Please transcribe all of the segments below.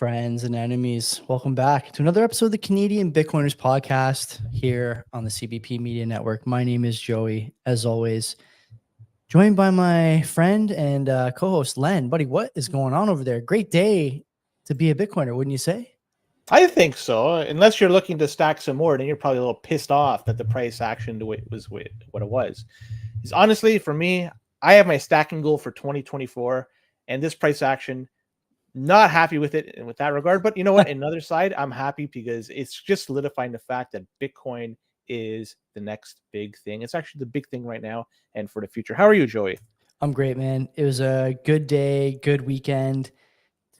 friends and enemies. Welcome back to another episode of the Canadian Bitcoiners podcast here on the CBP Media Network. My name is Joey, as always, joined by my friend and co-host Len. Buddy, what is going on over there? Great day to be a Bitcoiner, wouldn't you say? I think so. Unless you're looking to stack some more, then you're probably a little pissed off that the price action was what it was. Because honestly, for me, I have my stacking goal for 2024, and this price action, not happy with it in that regard. But you know what? Another side, I'm happy because it's just solidifying the fact that Bitcoin is the next big thing. It's actually the big thing right now and for the future. How are you, Joey? I'm great, man. It was a good day, good weekend.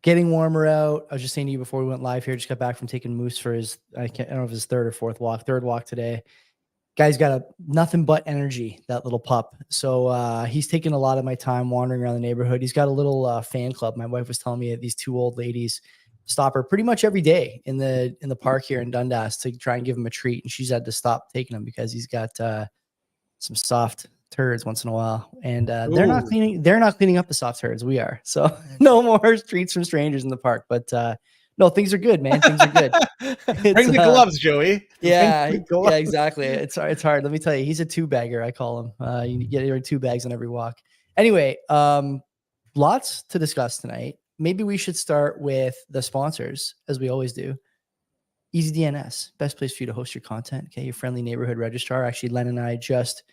Getting warmer out. I was just saying to you before we went live here, just got back from taking Moose for his, I don't know if his third walk today. Guy's got nothing but energy, that little pup. So he's taking a lot of my time wandering around the neighborhood. He's got a little fan club. My wife was telling me that these two old ladies stop her pretty much every day in the park here in Dundas to try and give him a treat. And she's had to stop taking him because he's got some soft turds once in a while. And they're not cleaning up the soft turds. We are. So no more treats from strangers in the park. But no, things are good, man. Things are good. Bring the gloves, Joey. Yeah, exactly. It's hard. Let me tell you, he's a two bagger. I call him. You get your 2 bags on every walk. Anyway, lots to discuss tonight. Maybe we should start with the sponsors, as we always do. EasyDNS, best place for you to host your content. Okay, your friendly neighborhood registrar. Actually, Len and I just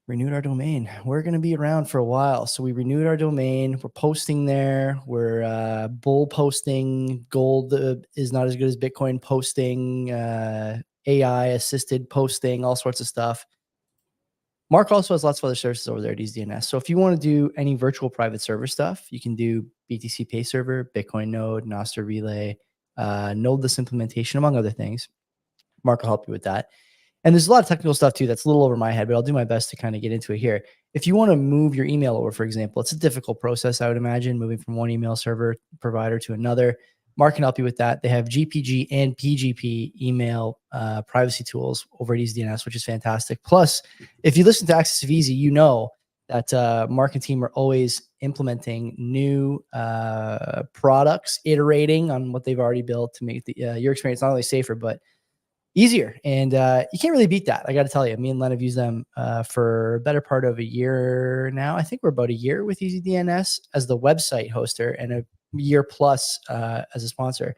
renewed our domain. We're going to be around for a while. So we renewed our domain. We're posting there. We're bull posting. Gold is not as good as Bitcoin posting, AI assisted posting, all sorts of stuff. Mark also has lots of other services over there at EasyDNS. So if you want to do any virtual private server stuff, you can do BTC Pay Server, Bitcoin Node, Nostr Relay, Nodeless implementation, among other things. Mark will help you with that. And there's a lot of technical stuff too that's a little over my head, but I'll do my best to kind of get into it here. If you want to move your email over, for example, it's a difficult process, I would imagine, moving from one email server provider to another. Mark can help you with that. They have GPG and PGP email privacy tools over at EasyDNS, which is fantastic. Plus, if you listen to Access of Easy, you know that Mark and team are always implementing new products, iterating on what they've already built to make your experience not only safer, but easier. And you can't really beat that. I got to tell you, me and Len have used them for a better part of a year now. I think we're about a year with EasyDNS as the website hoster and a year plus as a sponsor.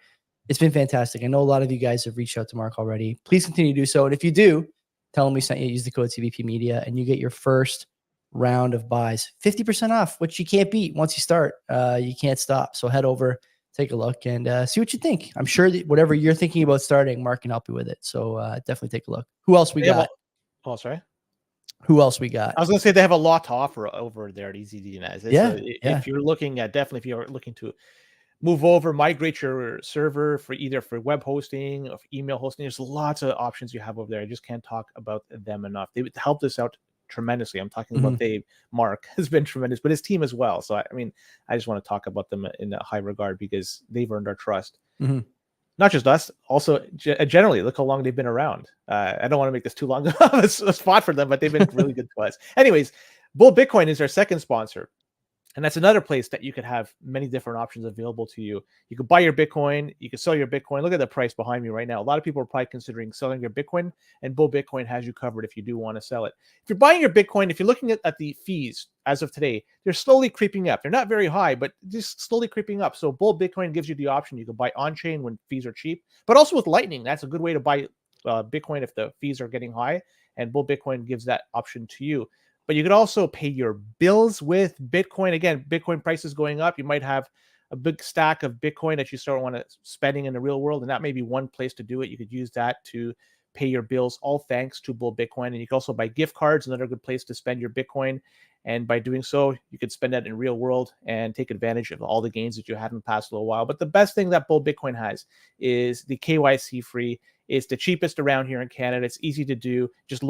It's been fantastic. I know a lot of you guys have reached out to Mark already. Please continue to do so. And if you do, tell him we sent you. Use the code CBP Media and you get your first round of buys 50% off, which you can't beat. Once you start, you can't stop. So head over, take a look, and see what you think. I'm sure that whatever you're thinking about starting, Mark can help you with it. So definitely take a look. Who else we got? Sorry. Who else we got? I was going to say they have a lot to offer over there at EasyDNS. Yeah. If you're looking to move over, migrate your server for web hosting or for email hosting, there's lots of options you have over there. I just can't talk about them enough. They helped us out tremendously. I'm talking about Mark has been tremendous, but his team as well. So I just want to talk about them in a high regard because they've earned our trust. Not just us, also generally. Look how long they've been around. I don't want to make this too long of a spot for them, but they've been really good to us. Anyways, Bull Bitcoin is our second sponsor. And that's another place that you could have many different options available to you. You could buy your Bitcoin. You could sell your Bitcoin. Look at the price behind me right now. A lot of people are probably considering selling your Bitcoin, and Bull Bitcoin has you covered if you do want to sell it. If you're buying your Bitcoin, if you're looking at the fees as of today, they're slowly creeping up. They're not very high, but just slowly creeping up. So Bull Bitcoin gives you the option. You can buy on-chain when fees are cheap, but also with Lightning. That's a good way to buy Bitcoin if the fees are getting high, and Bull Bitcoin gives that option to you. But you could also pay your bills with Bitcoin. Again, Bitcoin prices going up. You might have a big stack of Bitcoin that you start want to spending in the real world, and that may be one place to do it. You could use that to pay your bills, all thanks to Bull Bitcoin. And you can also buy gift cards, another good place to spend your Bitcoin. And by doing so, you could spend that in real world and take advantage of all the gains that you had in the past little while. But the best thing that Bull Bitcoin has is the kyc-free. It's the cheapest around here in Canada. It's easy to do. Just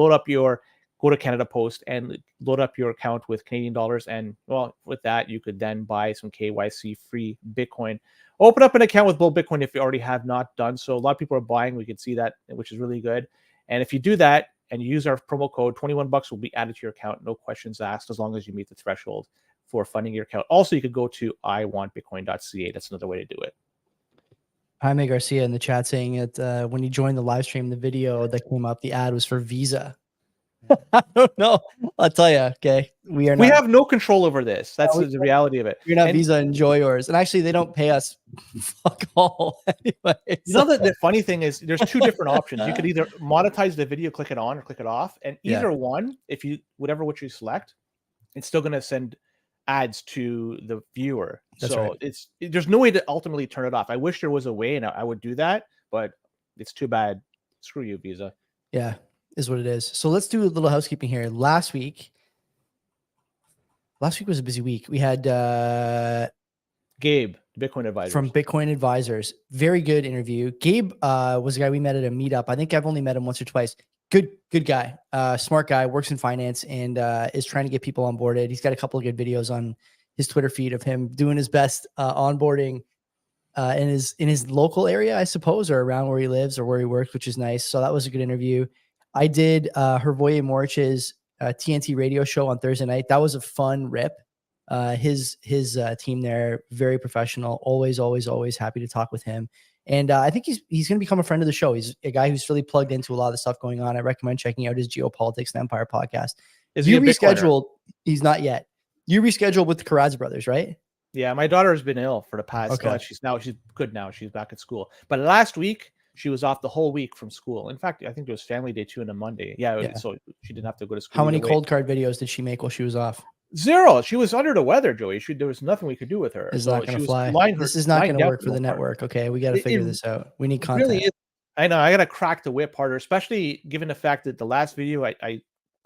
go to Canada Post and load up your account with Canadian dollars. And well, with that, you could then buy some KYC-free Bitcoin. Open up an account with Bull Bitcoin if you already have not done so. A lot of people are buying. We can see that, which is really good. And if you do that and you use our promo code, $21 will be added to your account. No questions asked as long as you meet the threshold for funding your account. Also, you could go to iwantbitcoin.ca. That's another way to do it. Jaime Garcia in the chat saying that when you joined the live stream, the video that came up, the ad was for Visa. I don't know. I'll tell you. Okay, we have no control over this. That's the reality of it. You're not Visa. Enjoy yours. And actually, they don't pay us fuck all anyway. You know that the funny thing is, there's two different options. You could either monetize the video, click it on, or click it off, and either one, if you which you select, it's still going to send ads to the viewer. That's so right. There's no way to ultimately turn it off. I wish there was a way, and I would do that, but it's too bad. Screw you, Visa. Yeah, is what it is. So let's do a little housekeeping here. Last week was a busy week. We had Gabe, Bitcoin Advisors. From Bitcoin Advisors. Very good interview. Gabe was a guy we met at a meetup. I think I've only met him once or twice. Good guy, smart guy, works in finance, and is trying to get people onboarded. He's got a couple of good videos on his Twitter feed of him doing his best onboarding in his local area, I suppose, or around where he lives or where he works, which is nice. So that was a good interview. I did Hervoye Morich's TNT radio show on Thursday night. That was a fun rip. His team there, very professional, always happy to talk with him. And I think he's going to become a friend of the show. He's a guy who's really plugged into a lot of the stuff going on. I recommend checking out his Geopolitics and Empire podcast. Is he rescheduled? He's not yet. You rescheduled with the Karadza brothers, right? Yeah, my daughter has been ill for the past. Okay. She's good now. She's back at school. But last week she was off the whole week from school. In fact, I think there was family day too on a Monday. Yeah. So she didn't have to go to school. How many cold card videos did she make while she was off? 0. She was under the weather, Joey. There was nothing we could do with her. It's not going to fly. This is not going to work for the network. Okay, we got to figure this out. We need content. Really is. I know. I got to crack the whip harder, especially given the fact that the last video I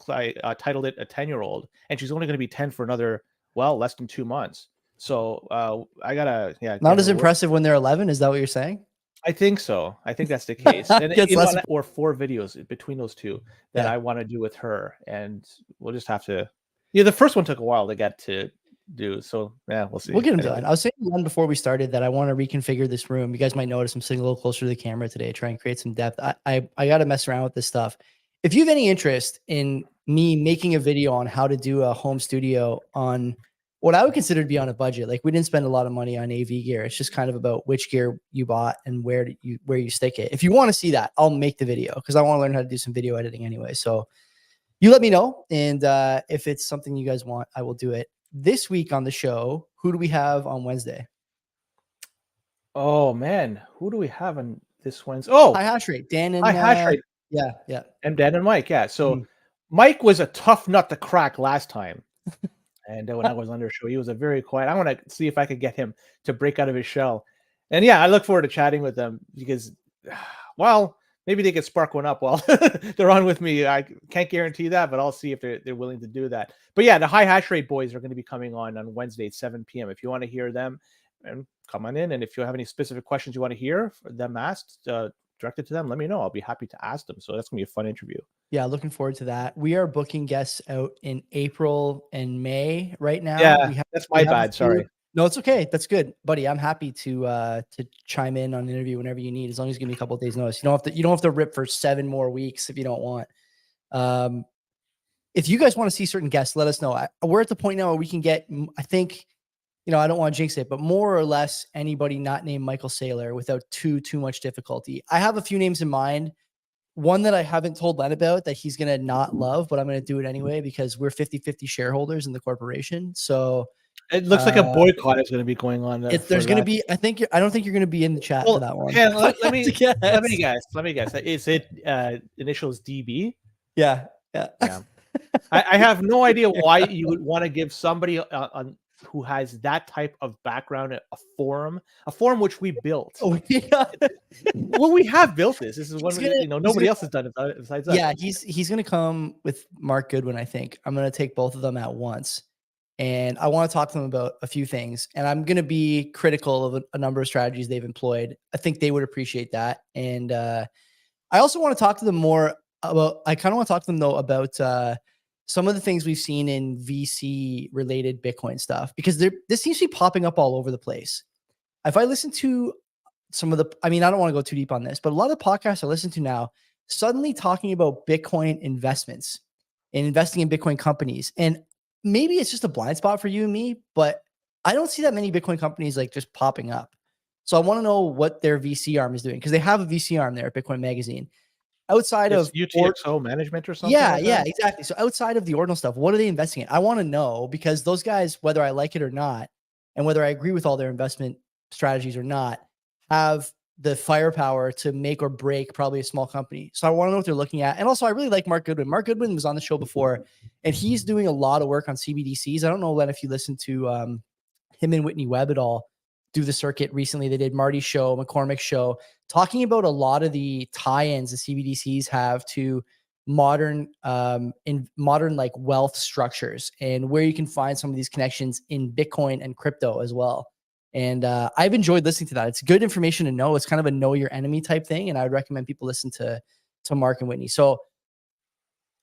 titled it "A 10-year-old," and she's only going to be 10 for another less than 2 months. So I gotta Not as impressive when they're 11. Is that what you're saying? I think so. I think that's the case. And or 4 videos between those two that I want to do with her, and we'll just have to. Yeah, the first one took a while to get to do. So we'll see. We'll get them done. I was saying one before we started that I want to reconfigure this room. You guys might notice I'm sitting a little closer to the camera today, try and create some depth. I got to mess around with this stuff. If you have any interest in me making a video on how to do a home studio on what I would consider to be on a budget, like we didn't spend a lot of money on AV gear. It's just kind of about which gear you bought and where you stick it. If you want to see that, I'll make the video because I want to learn how to do some video editing anyway. So you let me know. And if it's something you guys want, I will do it. This week on the show, who do we have on Wednesday? Oh man, who do we have on this Wednesday? Oh, High Hash Rate. Dan and High Hash Rate. Yeah. And Dan and Mike. Yeah. So Mike was a tough nut to crack last time. And when I was on their show, he was a very quiet. I want to see if I could get him to break out of his shell. And I look forward to chatting with them because, maybe they could spark one up while they're on with me. I can't guarantee that, but I'll see if they're willing to do that. But the High Hash Rate boys are going to be coming on Wednesday at 7 p.m. If you want to hear them, and come on in. And if you have any specific questions you want to hear for them asked, directed to them, let me know. I'll be happy to ask them. So that's going to be a fun interview. Yeah, looking forward to that. We are booking guests out in April and May right now. Yeah, that's my bad. Sorry. No, it's okay. That's good, buddy. I'm happy to chime in on an interview whenever you need, as long as you give me a couple of days notice. You don't have to rip for 7 more weeks if you don't want. If you guys want to see certain guests, let us know. We're at the point now where we can get, I think, I don't want to jinx it, but more or less anybody not named Michael Saylor without too much difficulty. I have a few names in mind. One that I haven't told Len about that he's going to not love, but I'm going to do it anyway because we're 50-50 shareholders in the corporation. So it looks like a boycott is going to be going on. There's going to be, I don't think you're going to be in the chat for that one. Yeah, let me guess. Is it initials DB? Yeah. I have no idea why you would want to give somebody who has that type of background a forum which we built. Oh, yeah. Well, we have built this. This is one nobody else has done it besides us. Yeah, he's going to come with Mark Goodwin, I think. I'm going to take both of them at once. And I want to talk to them about a few things. And I'm going to be critical of a number of strategies they've employed. I think they would appreciate that. And I also want to talk to them more about, I kind of want to talk to them though about some of the things we've seen in VC related Bitcoin stuff, because this seems to be popping up all over the place. If I listen to some of I don't want to go too deep on this, but a lot of the podcasts I listen to now suddenly talking about Bitcoin investments and investing in Bitcoin companies. And maybe it's just a blind spot for you and me, but I don't see that many Bitcoin companies like just popping up. So I want to know what their VC arm is doing, because they have a VC arm there at Bitcoin Magazine. Outside It's of UTXO management or something yeah, like yeah, that. exactly. So outside of the ordinal stuff, what are they investing in? I want to know, because those guys, whether I like it or not, and whether I agree with all their investment strategies or not, have the firepower to make or break probably a small company. So I want to know what they're looking at. And also, I really like Mark Goodwin. Mark Goodwin was on the show before, and he's doing a lot of work on CBDCs. I don't know, Len, if you listened to him and Whitney Webb at all do the circuit recently. They did Marty's show, McCormick's show, talking about a lot of the tie-ins the CBDCs have to modern like wealth structures, and where you can find some of these connections in Bitcoin and crypto as well. And I've enjoyed listening to that. It's good information to know. It's kind of a know your enemy type thing, and I would recommend people listen to Mark and Whitney. So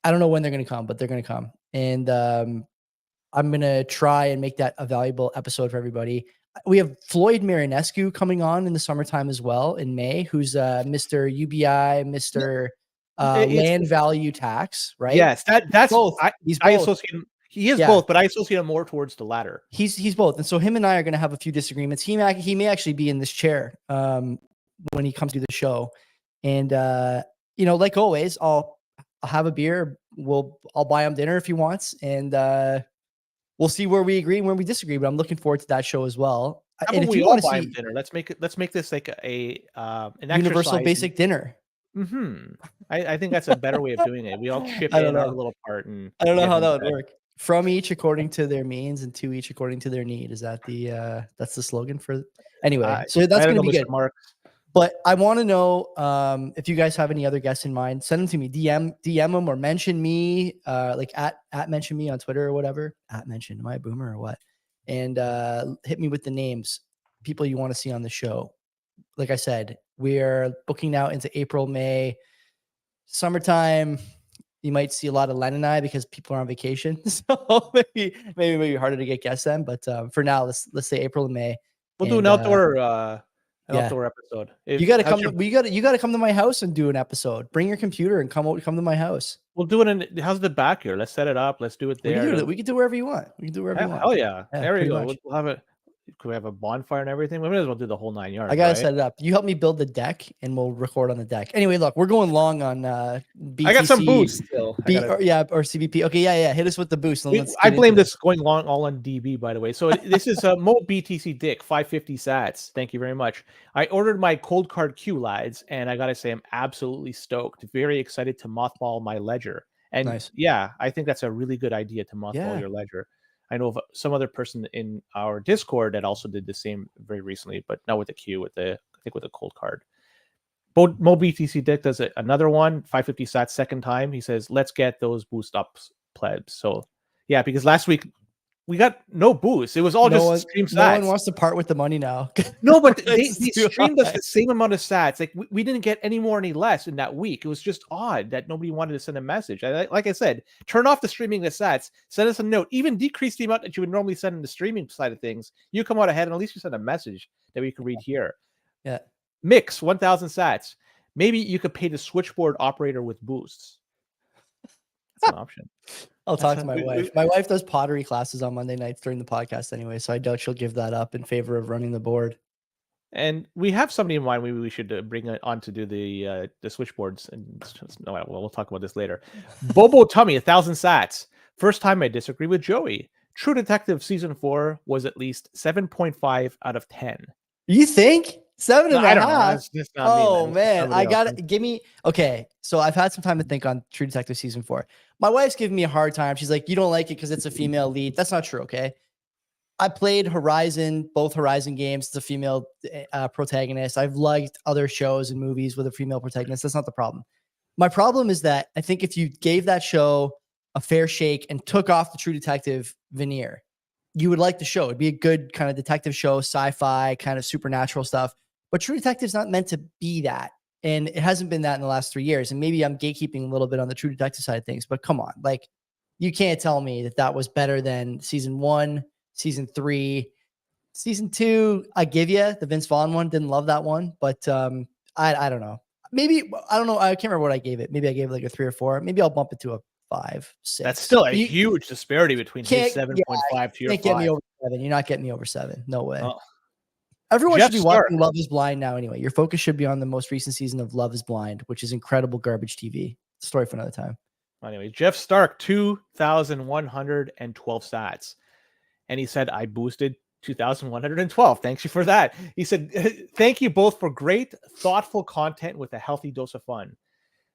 I don't know when they're going to come, but they're going to come, and I'm going to try and make that a valuable episode for everybody. We have Floyd Marinescu coming on in the summertime as well in May, who's Mr. UBI, Mr. Land Value Tax, right? Yes, that's both. He's both. I associate him. He is both, but I associate him more towards the latter. He's both. And so him and I are going to have a few disagreements. He may actually be in this chair when he comes to the show. And, like always, I'll have a beer. I'll buy him dinner if he wants. And, we'll see where we agree and where we disagree, but I'm looking forward to that show as well. How about we all buy him dinner? Let's make this like an universal basic dinner. I think that's a better way of doing it. We all chip in our little part, and I don't know how that would work. From each according to their means, and to each according to their need. Is that that's the slogan for? Anyway, so that's going to be good. Mark. But I want to know if you guys have any other guests in mind. Send them to me, DM them, or mention me, like at mention me on Twitter or whatever. At mention, am I a boomer or what? And hit me with the names, people you want to see on the show. Like I said, we are booking now into April, May, summertime. You might see a lot of Len and I because people are on vacation, so maybe harder to get guests then. But for now, let's say April and May. We'll do an outdoor. Outdoor episode. You got to come. You got to come to my house and do an episode. Bring your computer and come to my house. We'll do it in. How's the back here? Let's set it up. Let's do it there. We can do wherever you want. We can do wherever you want. Hell yeah! There you go. We'll have it. Could we have a bonfire and everything? We may as well do the whole 9 yards. I gotta set it up. You help me build the deck, and we'll record on the deck. Anyway, look, we're going long on BTC. I got some boost still. Or CBP. Okay, yeah. Hit us with the boost. I blame this going long all on DB, by the way. So this is Mo BTC Dick 550 Sats. Thank you very much. I ordered my cold card Q, lads, and I gotta say I'm absolutely stoked. Very excited to mothball my ledger. And nice. Yeah, I think that's a really good idea to mothball your ledger. I know of some other person in our Discord that also did the same very recently, but not with the Q, with the cold card. Mo BTC Dick does another one, 550 sats, second time. He says, let's get those boost ups, plebs. So yeah, because last week we got no boost. It was all just stream sats. No one wants to part with the money now. No, but they streamed us the same amount of sats. Like we didn't get any more, any less in that week. It was just odd that nobody wanted to send a message. Like I said, turn off the streaming the sats. Send us a note. Even decrease the amount that you would normally send in the streaming side of things. You come out ahead, and at least you send a message that we can read here. Yeah. Mix 1,000 sats. Maybe you could pay the switchboard operator with boosts. That's an option. I'll talk to my wife. My wife does pottery classes on Monday nights during the podcast anyway, so I doubt she'll give that up in favor of running the board. And we have somebody in mind. Maybe we should bring it on to do the switchboards. And we'll talk about this later. Bobo Tummy, 1,000 sats. First time I disagree with Joey. True Detective season 4 was at least 7.5 out of 10. You think? 7.5? Oh, man. I got it. Give me. Okay. So I've had some time to think on True Detective season 4. My wife's giving me a hard time. She's like, you don't like it because it's a female lead. That's not true. Okay. I played both Horizon games. It's a female protagonist. I've liked other shows and movies with a female protagonist. That's not the problem. My problem is that I think if you gave that show a fair shake and took off the True Detective veneer, you would like the show. It'd be a good kind of detective show, sci-fi, kind of supernatural stuff. But True Detective's not meant to be that. And it hasn't been that in the last 3 years. And maybe I'm gatekeeping a little bit on the True Detective side of things. But come on, like, you can't tell me that was better than season 1, season 3, season 2. I give you the Vince Vaughn one. Didn't love that one. But I don't know. Maybe, I don't know. I can't remember what I gave it. Maybe I gave it like a 3 or 4. Maybe I'll bump it to a 5, 6. That's still a You huge disparity between his can't, 7.5 to your can't get me 5. over 7. You're not getting me over 7. No way. Oh, Everyone Jeff should be Stark. watching Love is Blind now anyway. Your focus should be on the most recent season of Love is Blind, which is incredible garbage TV. Story for another time. Anyway, Jeff Stark, 2,112 sats. And he said, I boosted 2,112. Thanks you for that. He said, thank you both for great, thoughtful content with a healthy dose of fun.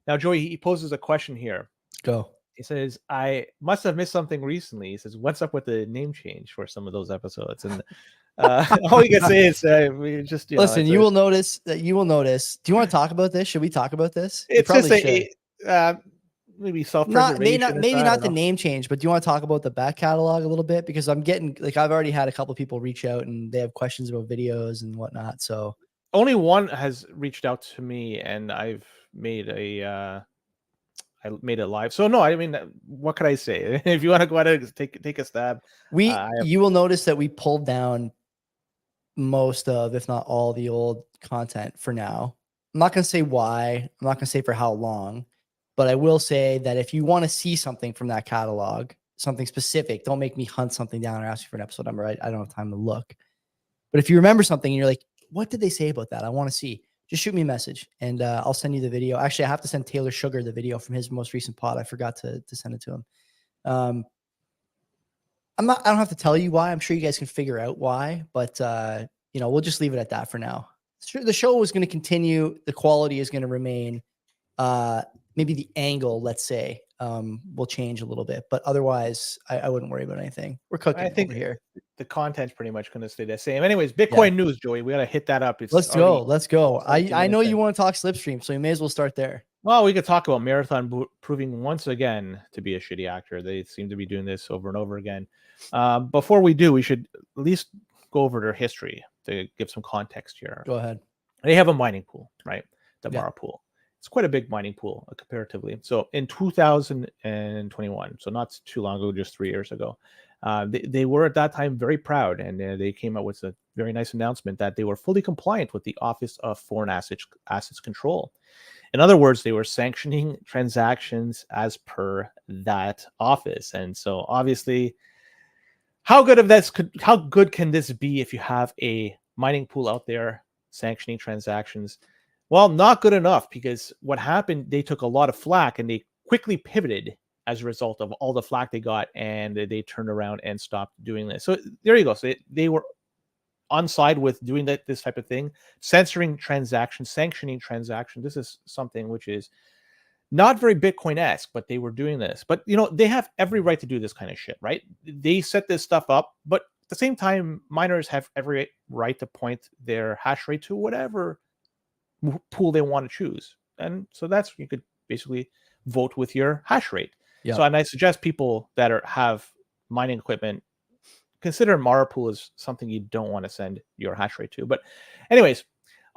Now, Joey, he poses a question here. Go. He says, I must have missed something recently. He says, what's up with the name change for some of those episodes? And all you can say is we just, listen, you will notice that you will notice. Do you want to talk about this? Should we talk about this? It's just maybe self-preservation. Maybe not the name change, but do you want to talk about the back catalog a little bit? Because I'm getting I've already had a couple of people reach out and they have questions about videos and whatnot. So only one has reached out to me, and I've made a live. So no, I mean, what could I say? If you want to go ahead and take a stab, you will notice that we pulled down most of, if not all, the old content for now. I'm not going to say why. I'm not going to say for how long, but I will say that if you want to see something from that catalog, something specific, don't make me hunt something down or ask you for an episode number. I don't have time to look. But if you remember something and you're like, what did they say about that? I want to see. Just shoot me a message and I'll send you the video. Actually, I have to send Taylor Sugar the video from his most recent pod. I forgot to send it to him. I don't have to tell you why. I'm sure you guys can figure out why, but we'll just leave it at that for now. The show is going to continue. The quality is going to remain. Maybe the angle, let's say, will change a little bit, but otherwise I wouldn't worry about anything. We're cooking. I think over here. The content's pretty much going to stay the same. Anyways, Bitcoin news, Joey. We got to hit that up. Let's go. I know you want to talk Slipstream, so you may as well start there. Well, we could talk about Marathon proving once again to be a shitty actor. They seem to be doing this over and over again. Before we do, we should at least go over their history to give some context here. Go ahead. They have a mining pool, right? The Mara pool. It's quite a big mining pool comparatively. So in 2021, so not too long ago, just 3 years ago, they were at that time very proud, and they came out with a very nice announcement that they were fully compliant with the Office of Foreign Assets Control. In other words, they were sanctioning transactions as per that office. And so obviously, how good can this be if you have a mining pool out there sanctioning transactions? Well, not good enough, because what happened, they took a lot of flack and they quickly pivoted as a result of all the flack they got, and they turned around and stopped doing this. So there you go. So they were on side with doing this type of thing, censoring transactions, sanctioning transactions. This is something which is not very Bitcoin-esque, but they were doing this. But, they have every right to do this kind of shit, right? They set this stuff up, but at the same time, miners have every right to point their hash rate to whatever pool they want to choose. And so you could basically vote with your hash rate. Yep. So, and I suggest people that have mining equipment, consider Mara pool as something you don't want to send your hash rate to. But anyways,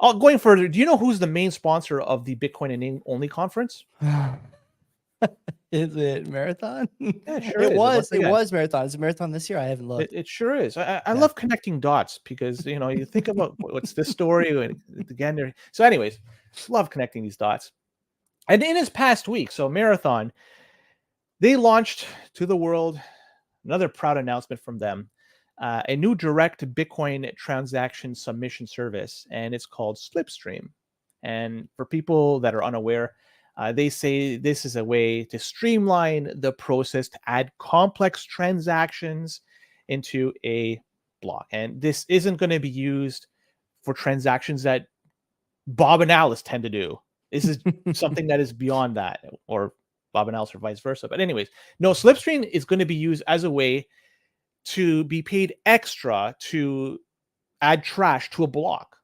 going further, do you know who's the main sponsor of the Bitcoin and Name Only conference? Is it Marathon? Yeah, sure it was Marathon. Is it Marathon this year? I haven't looked. It sure is. I love connecting dots, because you think about what's this story, and again, so anyways, love connecting these dots. And in his past week, so Marathon, they launched to the world another proud announcement from them, a new direct Bitcoin transaction submission service, and it's called Slipstream. And for people that are unaware, they say this is a way to streamline the process to add complex transactions into a block. And this isn't going to be used for transactions that Bob and Alice tend to do. This is something that is beyond that, or Bob and Alice or vice versa. But anyways, no, Slipstream is going to be used as a way to be paid extra to add trash to a block.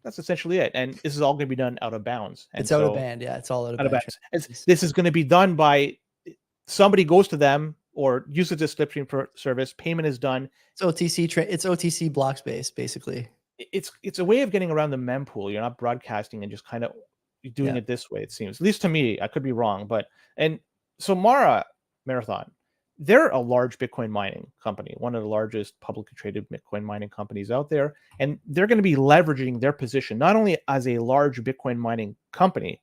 That's essentially it. And this is all going to be done out of bounds. And it's out of band. Yeah, it's all out of bounds. This is going to be done by somebody goes to them or uses the Slipstream service. Payment is done. It's OTC. It's OTC block space, basically. It's a way of getting around the mempool. You're not broadcasting and just kind of doing it this way, it seems. At least to me, I could be wrong. And so Marathon, they're a large Bitcoin mining company, one of the largest publicly traded Bitcoin mining companies out there. And they're going to be leveraging their position, not only as a large Bitcoin mining company,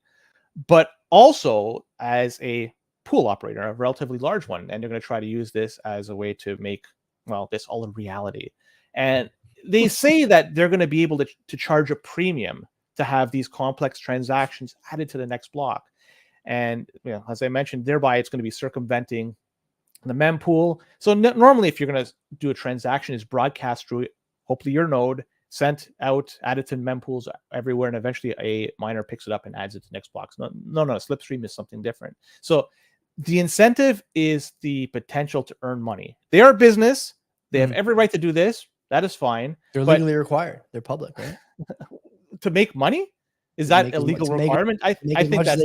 but also as a pool operator, a relatively large one, and they're going to try to use this as a way to make, well, this all a reality. And they say that they're going to be able to charge a premium to have these complex transactions added to the next block. And as I mentioned, thereby it's going to be circumventing the mempool. So normally, if you're going to do a transaction, it's broadcast through hopefully your node, sent out, added to mempools everywhere, and eventually a miner picks it up and adds it to the next blocks. No, Slipstream is something different. So the incentive is the potential to earn money. They are a business. They have every right to do this. That is fine. They're legally required. They're public, right? To make money? Is that a legal requirement? I think that's.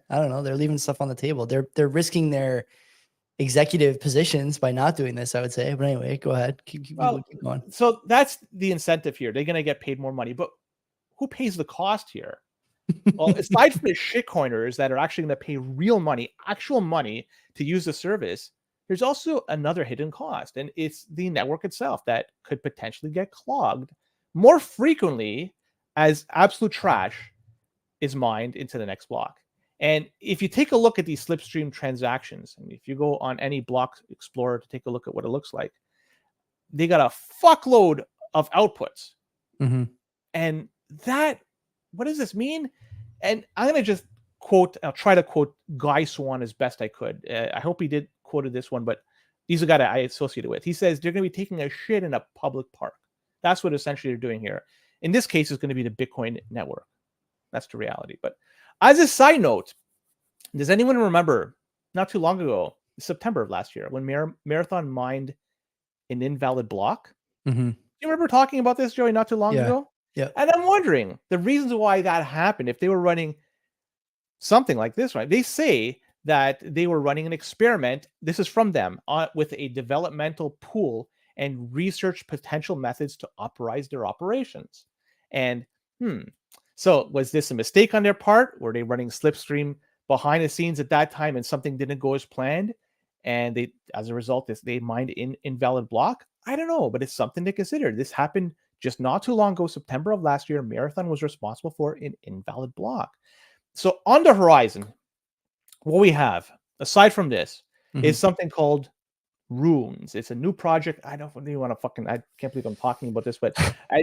I don't know. They're leaving stuff on the table. They're risking their executive positions by not doing this, I would say. But anyway, go ahead. Keep going. So that's the incentive here. They're going to get paid more money. But who pays the cost here? Well, aside from the shitcoiners that are actually going to pay real money, actual money to use the service, there's also another hidden cost. And it's the network itself that could potentially get clogged more frequently as absolute trash is mined into the next block. And if you take a look at these Slipstream transactions, and if you go on any block explorer to take a look at what it looks like, they got a fuckload of outputs. And that, what does this mean? And I'm going to just I'll try to quote Guy Swan as best I could. I hope he did quoted this one, but he's a guy that I associated with. He says they're going to be taking a shit in a public park. That's what essentially they're doing here. In this case, it's going to be the Bitcoin network. That's the reality. But as a side note, does anyone remember not too long ago, September of last year, when Marathon mined an invalid block? You remember talking about this, Joey, not too long ago? Yeah. And I'm wondering the reasons why that happened. If they were running something like this, right? They say that they were running an experiment. This is from them with a developmental pool and research potential methods to authorize their operations. And so was this a mistake on their part? Were they running Slipstream behind the scenes at that time and something didn't go as planned? And they, as a result, they mined in invalid block? I don't know, but it's something to consider. This happened just not too long ago, September of last year. Marathon was responsible for an invalid block. So on the horizon, what we have, aside from this, is something called Runes. It's a new project. I don't really want to I can't believe I'm talking about this, but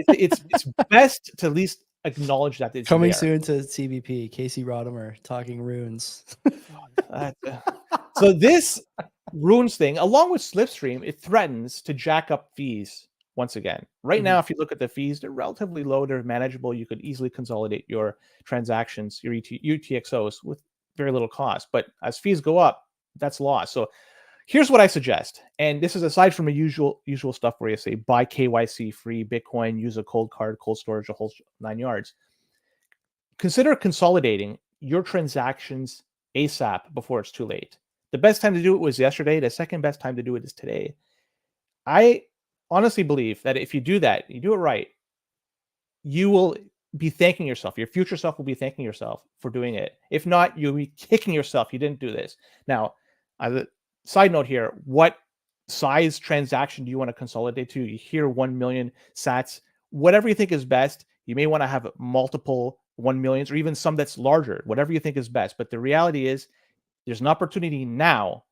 it's best to at least acknowledge that it's coming there. soon to CBP. Casey Rodimer talking runes. So this Runes thing, along with Slipstream, it threatens to jack up fees once again. Right now, if you look at the fees, they're relatively low. They're manageable. You could easily consolidate your transactions, your UTXOs with very little cost. But as fees go up, that's lost. So here's what I suggest. And this is aside from the usual stuff where you say buy kyc-free Bitcoin, use a cold card, cold storage, a whole 9 yards. Consider consolidating your transactions ASAP before it's too late. The best time to do it was yesterday. The second best time to do it is today. I honestly believe that if you do that, you do it right, you will be thanking yourself. Your future self will be thanking yourself for doing it. If not, you'll be kicking yourself. You didn't do this. Now, as a side note here, what size transaction do you want to consolidate to? You hear 1 million sats, whatever you think is best. You may want to have multiple 1 millions or even some that's larger, whatever you think is best. But the reality is there's an opportunity now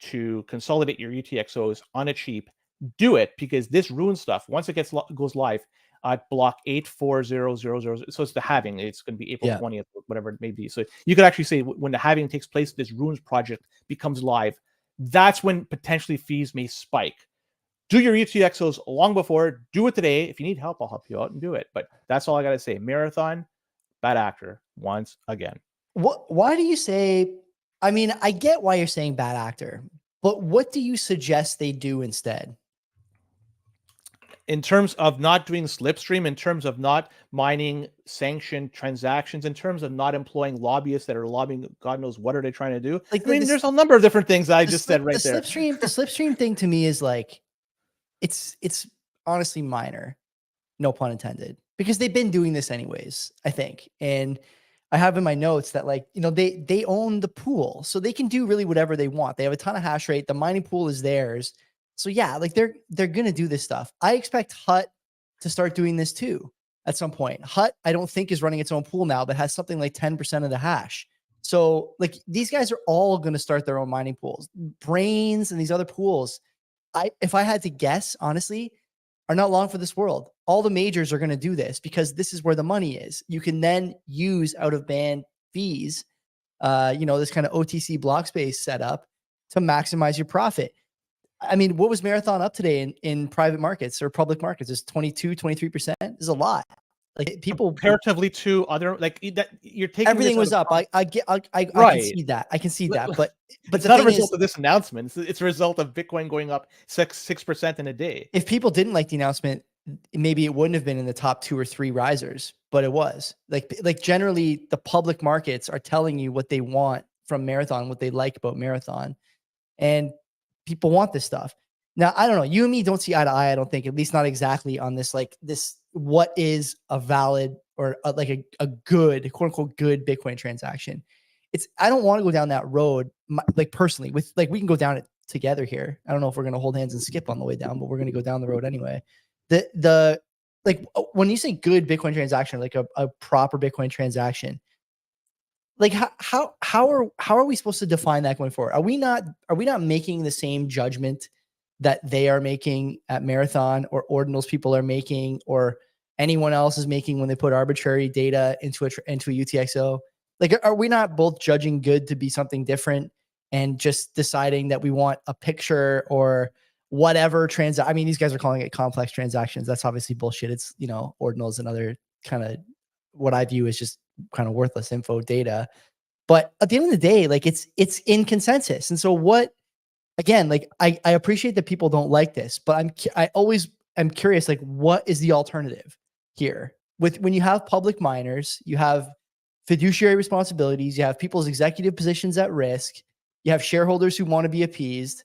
to consolidate your UTXOs on a cheap. Do it, because this Rune stuff, once it goes live at block 84000, so it's the halving. It's going to be April 20th, whatever it may be. So you could actually say when the halving takes place, this Runes project becomes live. That's when potentially fees may spike. Do your UTXOs long before. Do it today. If you need help, I'll help you out and do it. But that's all I got to say. Marathon, bad actor once again. Why do you say? I mean, I get why you're saying bad actor, but what do you suggest they do instead? In terms of not doing Slipstream, in terms of not mining sanctioned transactions, in terms of not employing lobbyists that are lobbying, God knows what are they trying to do. Like, there's a number of different things I just said right there. The Slipstream thing to me is like, it's honestly minor, no pun intended, because they've been doing this anyways, I think. And I have in my notes that, like, they own the pool, so they can do really whatever they want. They have a ton of hash rate. The mining pool is theirs. So yeah, like they're going to do this stuff. I expect Hut to start doing this too at some point. Hut, I don't think, is running its own pool now, but has something like 10% of the hash. So like these guys are all going to start their own mining pools. Braiins and these other pools, if I had to guess, honestly, are not long for this world. All the majors are going to do this because this is where the money is. You can then use out of band fees, this kind of OTC block space setup to maximize your profit. I mean, what was Marathon up today in private markets or public markets? Is 22, 23%? Is a lot. Like people comparatively to other, like that, you're taking everything was up. I right. can see that. I can see that. But it's not a result of this announcement. It's a result of Bitcoin going up 6% in a day. If people didn't like the announcement, maybe it wouldn't have been in the top 2 or 3 risers, but it was. Like generally the public markets are telling you what they want from Marathon, what they like about Marathon. And people want this stuff. Now, I don't know. You and me don't see eye to eye, I don't think, at least not exactly on this, like this, what is a valid or like a good, quote unquote, good Bitcoin transaction. I don't want to go down that road, like personally, with like, we can go down it together here. I don't know if we're going to hold hands and skip on the way down, but we're going to go down the road anyway. Like when you say good Bitcoin transaction, like a proper Bitcoin transaction, like how are we supposed to define that going forward? Are we not making the same judgment that they are making at Marathon or ordinals people are making or anyone else is making when they put arbitrary data into a UTXO? Like, are we not both judging good to be something different and just deciding that we want a picture or whatever I mean, these guys are calling it complex transactions. That's obviously bullshit. It's, ordinals and other kind of what I view as just kind of worthless info data. But at the end of the day, like it's in consensus. And so what, again, like I appreciate that people don't like this, but I always am curious, like what is the alternative here? When you have public miners, you have fiduciary responsibilities, you have people's executive positions at risk, you have shareholders who want to be appeased.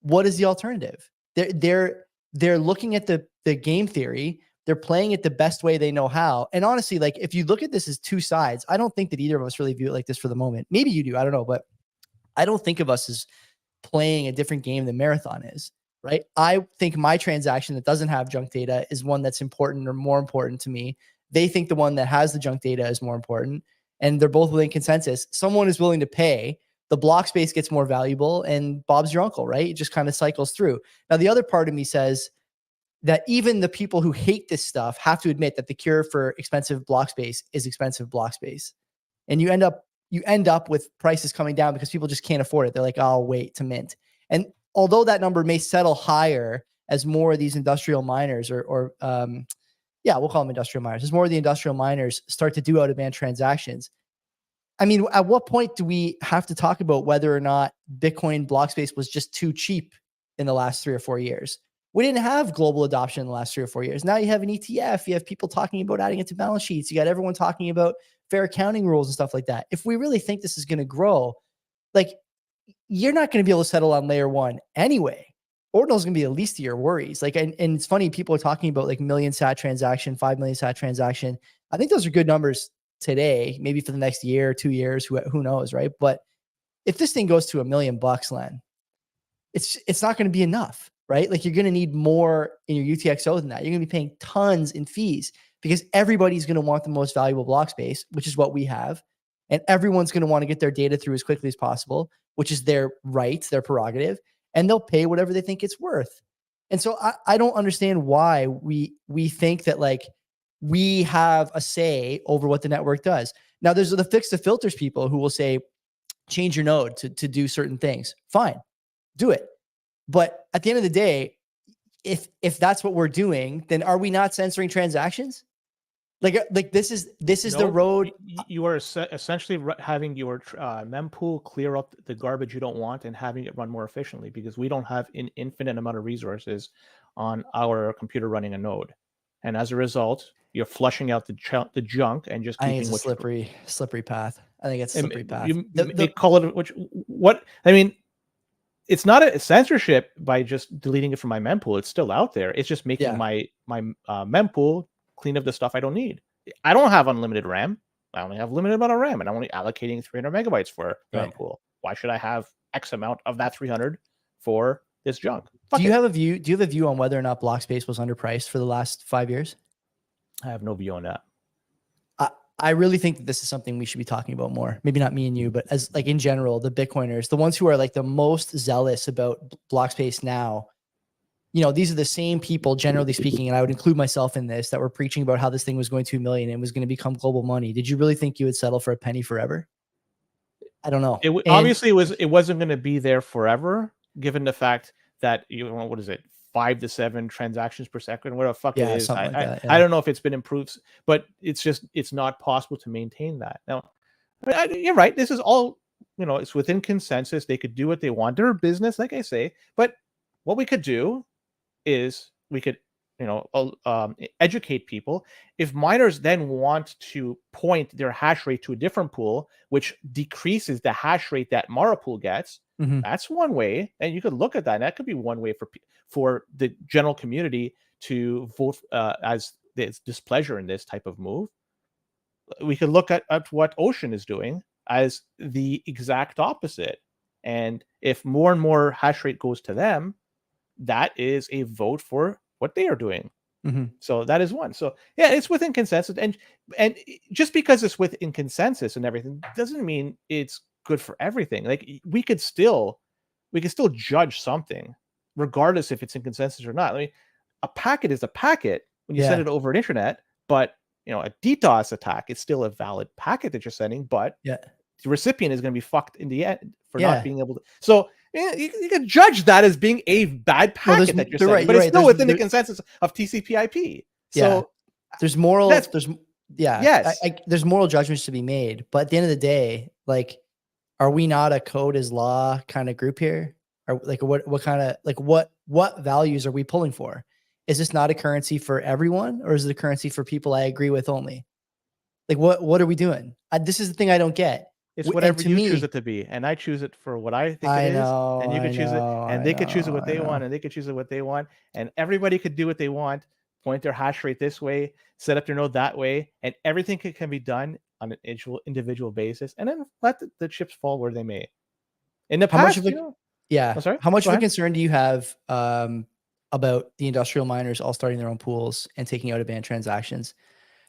What is the alternative? They're looking at the game theory. They're playing it the best way they know how. And honestly, like if you look at this as two sides, I don't think that either of us really view it like this for the moment. Maybe you do, I don't know, but I don't think of us as playing a different game than Marathon is, right? I think my transaction that doesn't have junk data is one that's important or more important to me. They think the one that has the junk data is more important, and they're both within consensus. Someone is willing to pay. The block space gets more valuable, and Bob's your uncle, right? It just kind of cycles through. Now, the other part of me says that even the people who hate this stuff have to admit that the cure for expensive block space is expensive block space. And you end up with prices coming down because people just can't afford it. They're like, oh, I'll wait to mint. And although that number may settle higher as more of these industrial miners we'll call them industrial miners, as more of the industrial miners start to do out-of-band transactions. I mean, at what point do we have to talk about whether or not Bitcoin block space was just too cheap in the last 3 or 4 years? We didn't have global adoption in the last 3 or 4 years. Now you have an ETF. You have people talking about adding it to balance sheets. You got everyone talking about fair accounting rules and stuff like that. If we really think this is going to grow, like you're not going to be able to settle on layer 1 anyway. Ordinal is going to be the least of your worries. Like, and it's funny, people are talking about like million sat transaction, 5 million sat transaction. I think those are good numbers today, maybe for the next year or 2 years, who knows, right? But if this thing goes to $1 million, Len, it's not going to be enough, right? Like you're going to need more in your UTXO than that. You're going to be paying tons in fees because everybody's going to want the most valuable block space, which is what we have. And everyone's going to want to get their data through as quickly as possible, which is their right, their prerogative, and they'll pay whatever they think it's worth. And so I don't understand why we think that like we have a say over what the network does. Now there's the fix the filters people who will say, change your node to do certain things. Fine, do it. But at the end of the day, if that's what we're doing, then are we not censoring transactions? Like this is the road. You are essentially having your mempool clear up the garbage you don't want and having it run more efficiently, because we don't have an infinite amount of resources on our computer running a node, and as a result, you're flushing out the junk and just keeping. I think it's a slippery path. I think it's a slippery path. They call it what I mean. It's not a censorship by just deleting it from my mempool. It's still out there. It's just making my mempool clean up the stuff I don't need. I don't have unlimited RAM. I only have a limited amount of RAM, and I'm only allocating 300 megabytes for the mempool. Why should I have X amount of that 300 for this junk? Do you have a view on whether or not block space was underpriced for the last 5 years? I have no view on that. I really think that this is something we should be talking about more. Maybe not me and you, but as like in general, the Bitcoiners, the ones who are like the most zealous about block space now, you know, these are the same people, generally speaking, and I would include myself in this, that were preaching about how this thing was going to $1 million and was going to become global money. Did you really think you would settle for a penny forever? I don't know. Obviously it wasn't going to be there forever, given the fact that, you know, what is it, 5 to 7 transactions per second, whatever the fuck it Yeah, is. something like that. I Yeah. don't know if it's been improved, but it's not possible to maintain that. Now, you're right. This is all, you know, it's within consensus. They could do what they want. They're a business, like I say. But what we could do is we could, you know, educate people. If miners then want to point their hash rate to a different pool, which decreases the hash rate that Mara pool gets, that's one way, and you could look at that. And that could be one way for the general community to vote as its displeasure in this type of move. We could look at what Ocean is doing as the exact opposite. And if more and more hash rate goes to them, that is a vote for what they are doing. So that is one. So yeah, it's within consensus, and just because it's within consensus and everything doesn't mean it's good for everything. Like we could still judge something regardless if it's in consensus or not. I mean, a packet is a packet when you send it over an internet, but you know, a DDoS attack is still a valid packet that you're sending, but the recipient is going to be fucked in the end for not being able to. So you can judge that as being a bad packet that you're sending, but it's still within the consensus of TCP/IP. So there's moral. There's moral judgments to be made, but at the end of the day, like, are we not a code is law kind of group here? Or like what kind of like what values are we pulling for? Is this not a currency for everyone, or is it a currency for people I agree with only? Like what are we doing? This is the thing I don't get. It's whatever you choose it to be, and I choose it for what I think it is, and you can choose it, and they could choose it what they want, and they could choose it what they want, and everybody could do what they want, point their hash rate this way, set up their node that way, and everything can be done on an individual basis, and then let the chips fall where they may. In the past, how much of a concern do you have about the industrial miners all starting their own pools and taking out advanced transactions?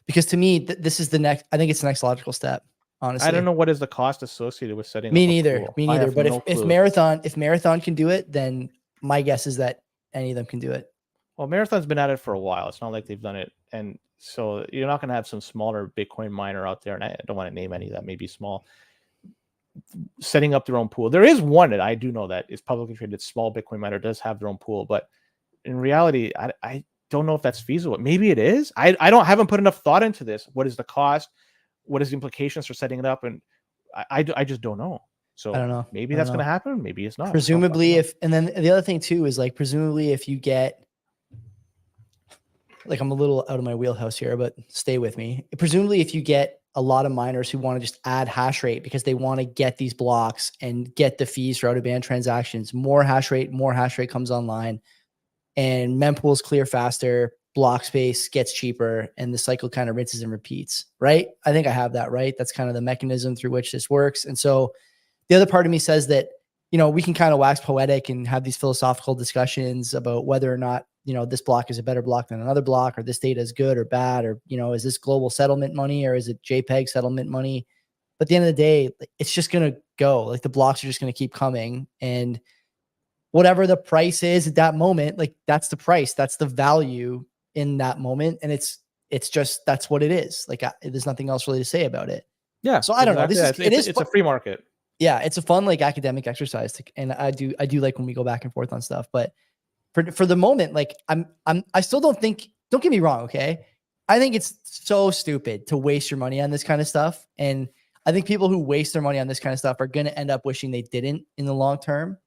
Because to me, this is the next. I think it's the next logical step. Honestly, I don't know what is the cost associated with setting. Me up neither. a pool. Me neither. But if Marathon can do it, then my guess is that any of them can do it. Well, Marathon's been at it for a while. It's not like they've done it, and so you're not going to have some smaller Bitcoin miner out there, and I don't want to name any that may be small, setting up their own pool. There is one that I do know that is publicly traded. Small Bitcoin miner does have their own pool, but in reality, I don't know if that's feasible. Maybe it is. I haven't put enough thought into this. What is the cost? What is the implications for setting it up? And I just don't know. So I don't know. Maybe that's going to happen. Maybe it's not. Presumably, and then the other thing too is like, presumably if you get, like, I'm a little out of my wheelhouse here, but stay with me. Presumably if you get a lot of miners who want to just add hash rate because they want to get these blocks and get the fees for out of band transactions, more hash rate comes online, and mempools clear faster, block space gets cheaper, and the cycle kind of rinses and repeats, right? I think I have that right. That's kind of the mechanism through which this works. And so the other part of me says that, you know, we can kind of wax poetic and have these philosophical discussions about whether or not, you know, this block is a better block than another block, or this data is good or bad, or, you know, is this global settlement money or is it JPEG settlement money? But at the end of the day, it's just going to go, like, the blocks are just going to keep coming, and whatever the price is at that moment, like, that's the price, that's the value in that moment. And it's just, that's what it is. Like, there's nothing else really to say about it. Yeah. So I don't know. It's a free market. Yeah. It's a fun, like, academic exercise and I do like when we go back and forth on stuff, but for the moment, like, I still don't get me wrong. Okay. I think it's so stupid to waste your money on this kind of stuff. And I think people who waste their money on this kind of stuff are going to end up wishing they didn't in the long term.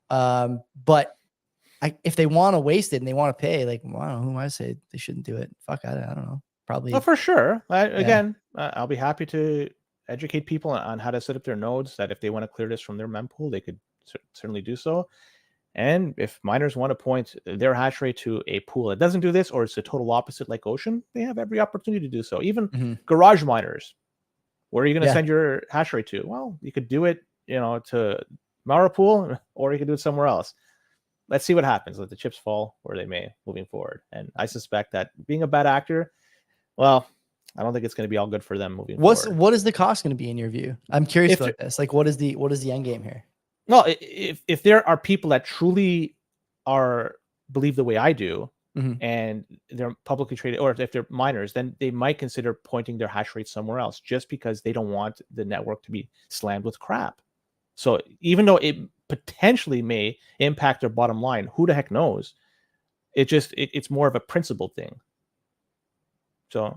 But if they want to waste it and they want to pay, like, wow, who am I to say they shouldn't do it? Fuck, I don't know. Probably. Well, for sure. I'll be happy to educate people on how to set up their nodes, that if they want to clear this from their mempool, they could certainly do so. And if miners want to point their hash rate to a pool that doesn't do this, or it's the total opposite like Ocean, they have every opportunity to do so. Even garage miners, where are you going to send your hash rate to? Well, you could do it, you know, to Mara pool, or you could do it somewhere else. Let's see what happens. Let the chips fall where they may moving forward. And I suspect that being a bad actor, well, I don't think it's going to be all good for them moving What forward. is the cost going to be in your view? I'm curious about this. Like, what is the end game here? No, if there are people that truly believe the way I do, and they're publicly traded, or if they're miners, then they might consider pointing their hash rate somewhere else, just because they don't want the network to be slammed with crap. So even though it potentially may impact their bottom line, who the heck knows? It's more of a principle thing. So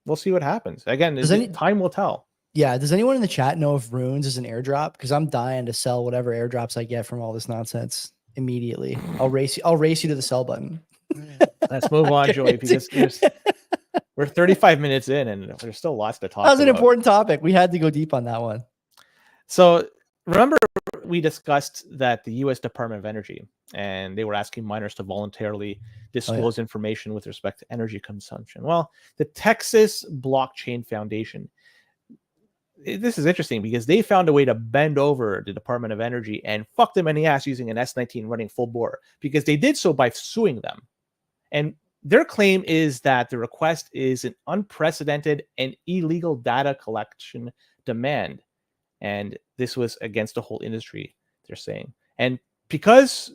we'll see what happens. Again, time will tell. Yeah. Does anyone in the chat know if Runes is an airdrop? Because I'm dying to sell whatever airdrops I get from all this nonsense immediately. I'll race you to the sell button. Let's move on, Joey, because we're 35 minutes in and there's still lots to talk about. That was an important topic. We had to go deep on that one. So remember, we discussed that the U.S. Department of Energy, and they were asking miners to voluntarily disclose information with respect to energy consumption. Well, the Texas Blockchain Foundation, this is interesting because they found a way to bend over the Department of Energy and fuck them in the ass using an S19 running full bore, because they did so by suing them. And their claim is that the request is an unprecedented and illegal data collection demand. And this was against the whole industry, they're saying. And because,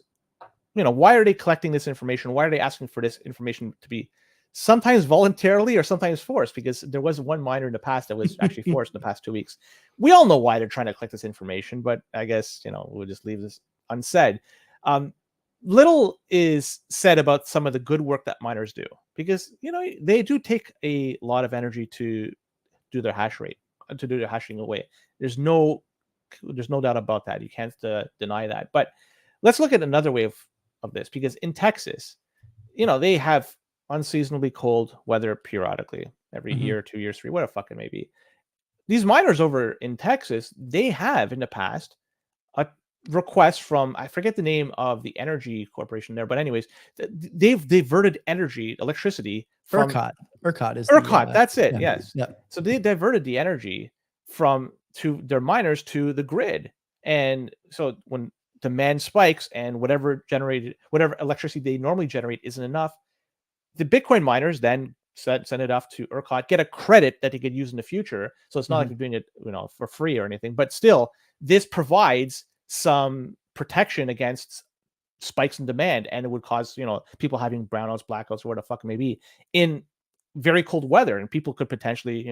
why are they collecting this information? Why are they asking for this information to be sometimes voluntarily or sometimes forced? Because there was one miner in the past that was actually forced in the past 2 weeks. We all know why they're trying to collect this information, but I guess, we'll just leave this unsaid. Little is said about some of the good work that miners do, because, they do take a lot of energy to do their hash rate, to do their hashing away. There's no doubt about that. You can't deny that. But let's look at another way of this, because in Texas, they have unseasonably cold weather periodically every year, 2 years, 3, whatever fuck it may be. These miners over in Texas, they have in the past a request from, I forget the name of the energy corporation there, but anyways, they've diverted electricity from ERCOT. That's it. Yes. Yep. So they diverted the energy to their miners to the grid. And so when demand spikes and whatever electricity they normally generate isn't enough, the Bitcoin miners then send it off to ERCOT, get a credit that they could use in the future. So it's not like they're doing it, for free or anything, but still this provides some protection against spikes in demand, and it would cause, people having brownouts, blackouts, or what the fuck it may be in very cold weather. And people could potentially,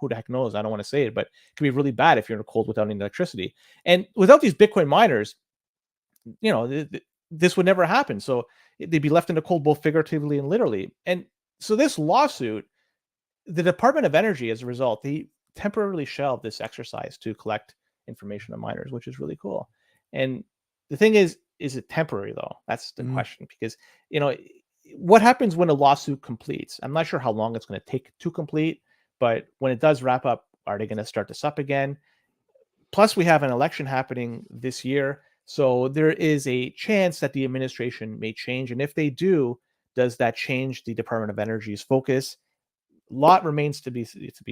who the heck knows? I don't want to say it, but it could be really bad if you're in a cold without any electricity. And without these Bitcoin miners, this would never happen. So they'd be left in the cold, both figuratively and literally. And so this lawsuit, the Department of Energy, as a result, they temporarily shelved this exercise to collect information on miners, which is really cool. And the thing is it temporary though? That's the question, because, what happens when a lawsuit completes? I'm not sure how long it's going to take to complete, but when it does wrap up, are they going to start this up again? Plus, we have an election happening this year. So there is a chance that the administration may change. And if they do, does that change the Department of Energy's focus? A lot remains to be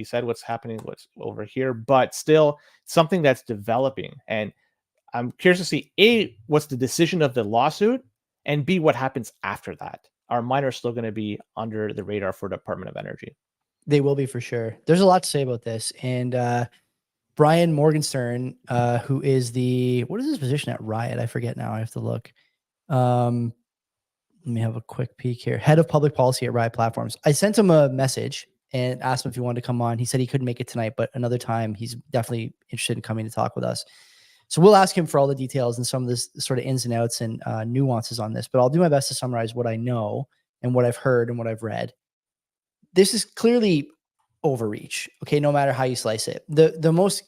said what's happening, what's over here, but still something that's developing. And I'm curious to see, A, what's the decision of the lawsuit, and B, what happens after that. Are miners still going to be under the radar for the Department of Energy? They will be, for sure. There's a lot to say about this. And Brian Morgenstern, who is what is his position at Riot? I forget now. I have to look. Let me have a quick peek here. Head of public policy at Riot Platforms. I sent him a message and asked him if he wanted to come on. He said he couldn't make it tonight, but another time he's definitely interested in coming to talk with us. So we'll ask him for all the details and some of this sort of ins and outs and nuances on this, but I'll do my best to summarize what I know and what I've heard and what I've read. This is clearly overreach, okay, no matter how you slice it. The most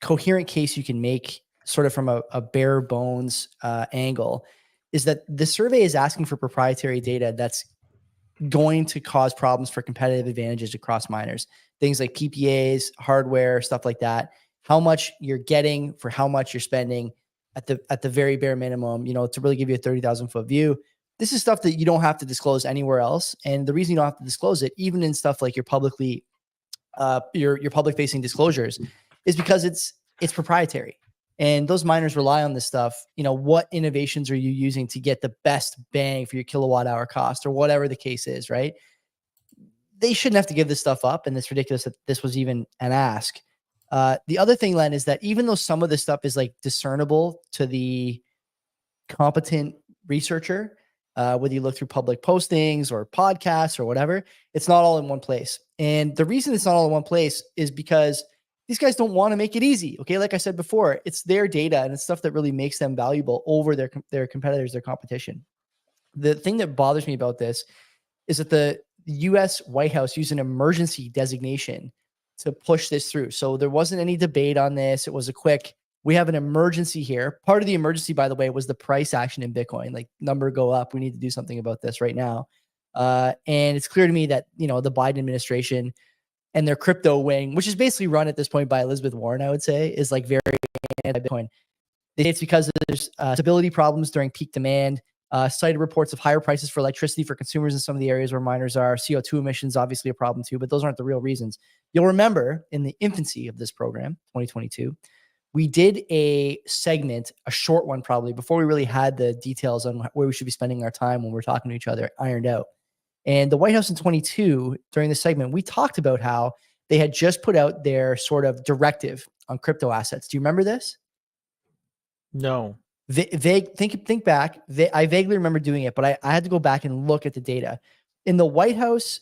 coherent case you can make, sort of from a bare bones angle, is that the survey is asking for proprietary data that's going to cause problems for competitive advantages across miners. Things like PPAs, hardware, stuff like that. How much you're getting for how much you're spending at the very bare minimum, to really give you a 30,000 foot view. This is stuff that you don't have to disclose anywhere else. And the reason you don't have to disclose it, even in stuff like your publicly, your public facing disclosures, is because it's proprietary. And those miners rely on this stuff. What innovations are you using to get the best bang for your kilowatt hour cost, or whatever the case is, right? they shouldn't have to give this stuff up, and it's ridiculous that this was even an ask. The other thing, Len, is that even though some of this stuff is like discernible to the competent researcher, whether you look through public postings or podcasts or whatever, it's not all in one place. And the reason it's not all in one place is because these guys don't want to make it easy. Okay. Like I said before, it's their data and it's stuff that really makes them valuable over their competitors, their competition. The thing that bothers me about this is that the US White House used an emergency designation to push this through. So there wasn't any debate on this. It was a quick, we have an emergency here. Part of the emergency, by the way, was the price action in Bitcoin, like number go up. We need to do something about this right now. And it's clear to me that, the Biden administration and their crypto wing, which is basically run at this point by Elizabeth Warren, I would say, is like very anti-Bitcoin. It's because there's stability problems during peak demand, cited reports of higher prices for electricity for consumers in some of the areas where miners are. CO2 emissions, obviously a problem too, but those aren't the real reasons. You'll remember in the infancy of this program, 2022, we did a segment, a short one probably, before we really had the details on where we should be spending our time when we're talking to each other ironed out. And the White House in 22, during the segment, we talked about how they had just put out their sort of directive on crypto assets. Do you remember this? No. Think back. I vaguely remember doing it, but I had to go back and look at the data. In the White House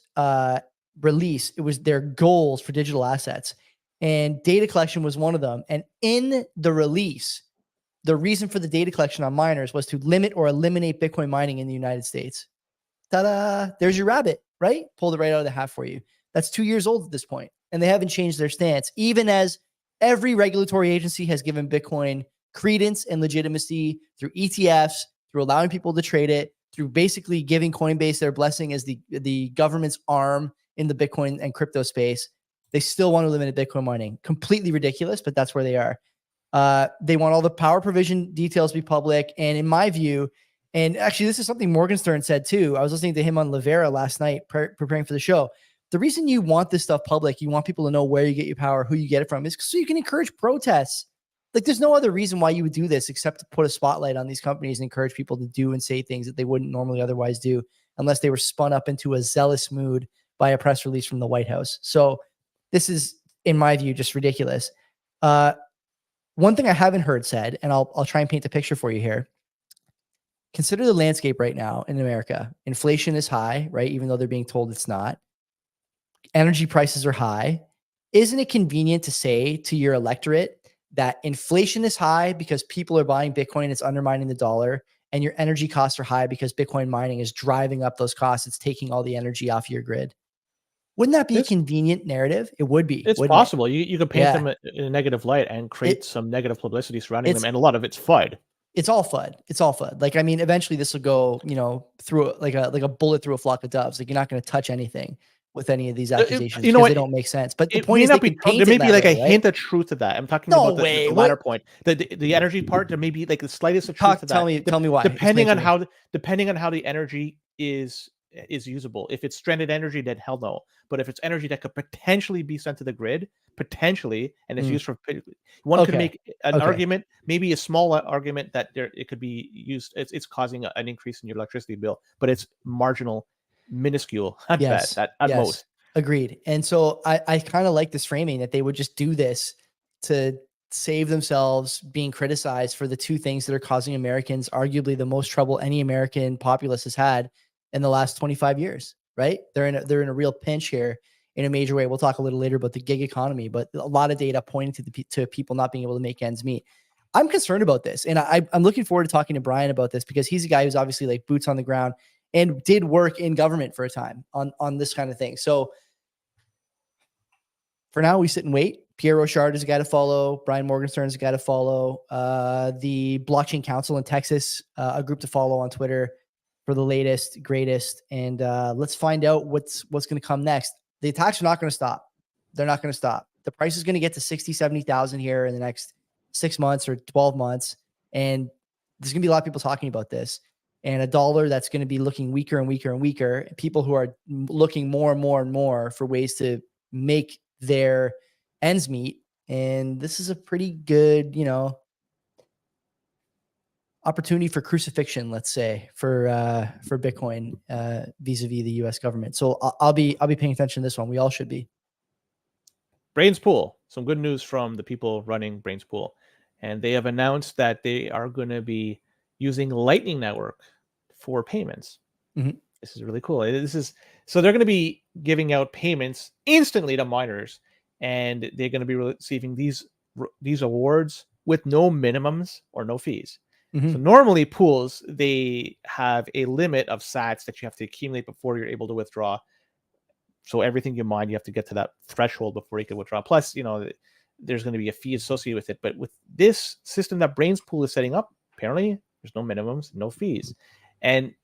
release, it was their goals for digital assets, and data collection was one of them. And in the release, the reason for the data collection on miners was to limit or eliminate Bitcoin mining in the United States. Ta-da! There's your rabbit, right? Pulled it right out of the hat for you. That's 2 years old at this point, and they haven't changed their stance, even as every regulatory agency has given Bitcoin credence and legitimacy through ETFs, through allowing people to trade it, through basically giving Coinbase their blessing as the government's arm in the Bitcoin and crypto space. They still want to limit Bitcoin mining. Completely ridiculous, but that's where they are. They want all the power provision details to be public. And in my view, and actually this is something Morgenstern said too. I was listening to him on Livera last night, preparing for the show. The reason you want this stuff public, you want people to know where you get your power, who you get it from, is so you can encourage protests. Like there's no other reason why you would do this except to put a spotlight on these companies and encourage people to do and say things that they wouldn't normally otherwise do unless they were spun up into a zealous mood by a press release from the White House. So this is, in my view, just ridiculous. One thing I haven't heard said, and I'll try and paint the picture for you here. Consider the landscape right now in America. Inflation is high, right? Even though they're being told it's not. Energy prices are high. Isn't it convenient to say to your electorate that inflation is high because people are buying Bitcoin, it's undermining the dollar, and your energy costs are high because Bitcoin mining is driving up those costs, it's taking all the energy off your grid? Wouldn't that be a convenient narrative? It would be. It's possible. You could paint them in a negative light and create some negative publicity surrounding them, and a lot of it's FUD. It's all FUD. It's all FUD. Like, I mean, eventually this will go, through like a bullet through a flock of doves. Like, you're not going to touch anything with any of these accusations because they don't make sense. But the point is, there may be like a hint of truth to that. I'm talking about the latter point, the energy part. There may be like the slightest of truth to that. Tell me why. Depending on how the energy is usable. If it's stranded energy, then hell no. But if it's energy that could potentially be sent to the grid, and it's used for, one could make an argument, maybe a small argument that it could be used. It's causing an increase in your electricity bill, but it's marginal, minuscule at most. Agreed. And so I kind of like this framing that they would just do this to save themselves being criticized for the two things that are causing Americans arguably the most trouble any American populace has had in the last 25 years, right? They're in a real pinch here in a major way. We'll talk a little later about the gig economy, but a lot of data pointing to people not being able to make ends meet. I'm concerned about this, and I'm looking forward to talking to Brian about this because he's a guy who's obviously like boots on the ground and did work in government for a time on this kind of thing. So for now, we sit and wait. Pierre Rochard is a guy to follow. Brian Morgenstern is a guy to follow. The Blockchain Council in Texas, a group to follow on Twitter for the latest, greatest. And let's find out what's going to come next. The attacks are not going to stop. They're not going to stop. The price is going to get to 60, 70,000 here in the next 6 months or 12 months. And there's going to be a lot of people talking about this. And a dollar that's going to be looking weaker and weaker and weaker. People who are looking more and more and more for ways to make their ends meet. And this is a pretty good, opportunity for crucifixion, let's say, for Bitcoin vis-a-vis the U.S. government. So I'll be paying attention to this one. We all should be. Braiins Pool. Some good news from the people running Braiins Pool, and they have announced that they are going to be using Lightning Network for payments. Mm-hmm. This is really cool. So they're going to be giving out payments instantly to miners, and they're going to be receiving these awards with no minimums or no fees. Mm-hmm. So normally pools, they have a limit of sats that you have to accumulate before you're able to withdraw. So everything you mine, you have to get to that threshold before you can withdraw. Plus, there's going to be a fee associated with it. But with this system that Braiins Pool is setting up, apparently there's no minimums, no fees. And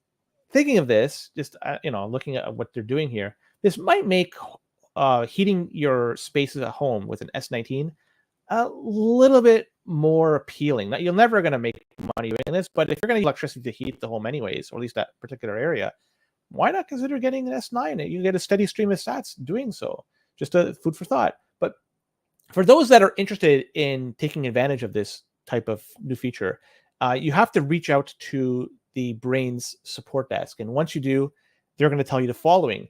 thinking of this, just looking at what they're doing here, this might make heating your spaces at home with an S19 a little bit more appealing. Now, you're never going to make money doing this, but if you're going to use electricity to heat the home anyways, or at least that particular area, why not consider getting an S9? You get a steady stream of sats doing so. Just a food for thought. But for those that are interested in taking advantage of this type of new feature, you have to reach out to the Braiins support desk. And once you do, they're going to tell you the following.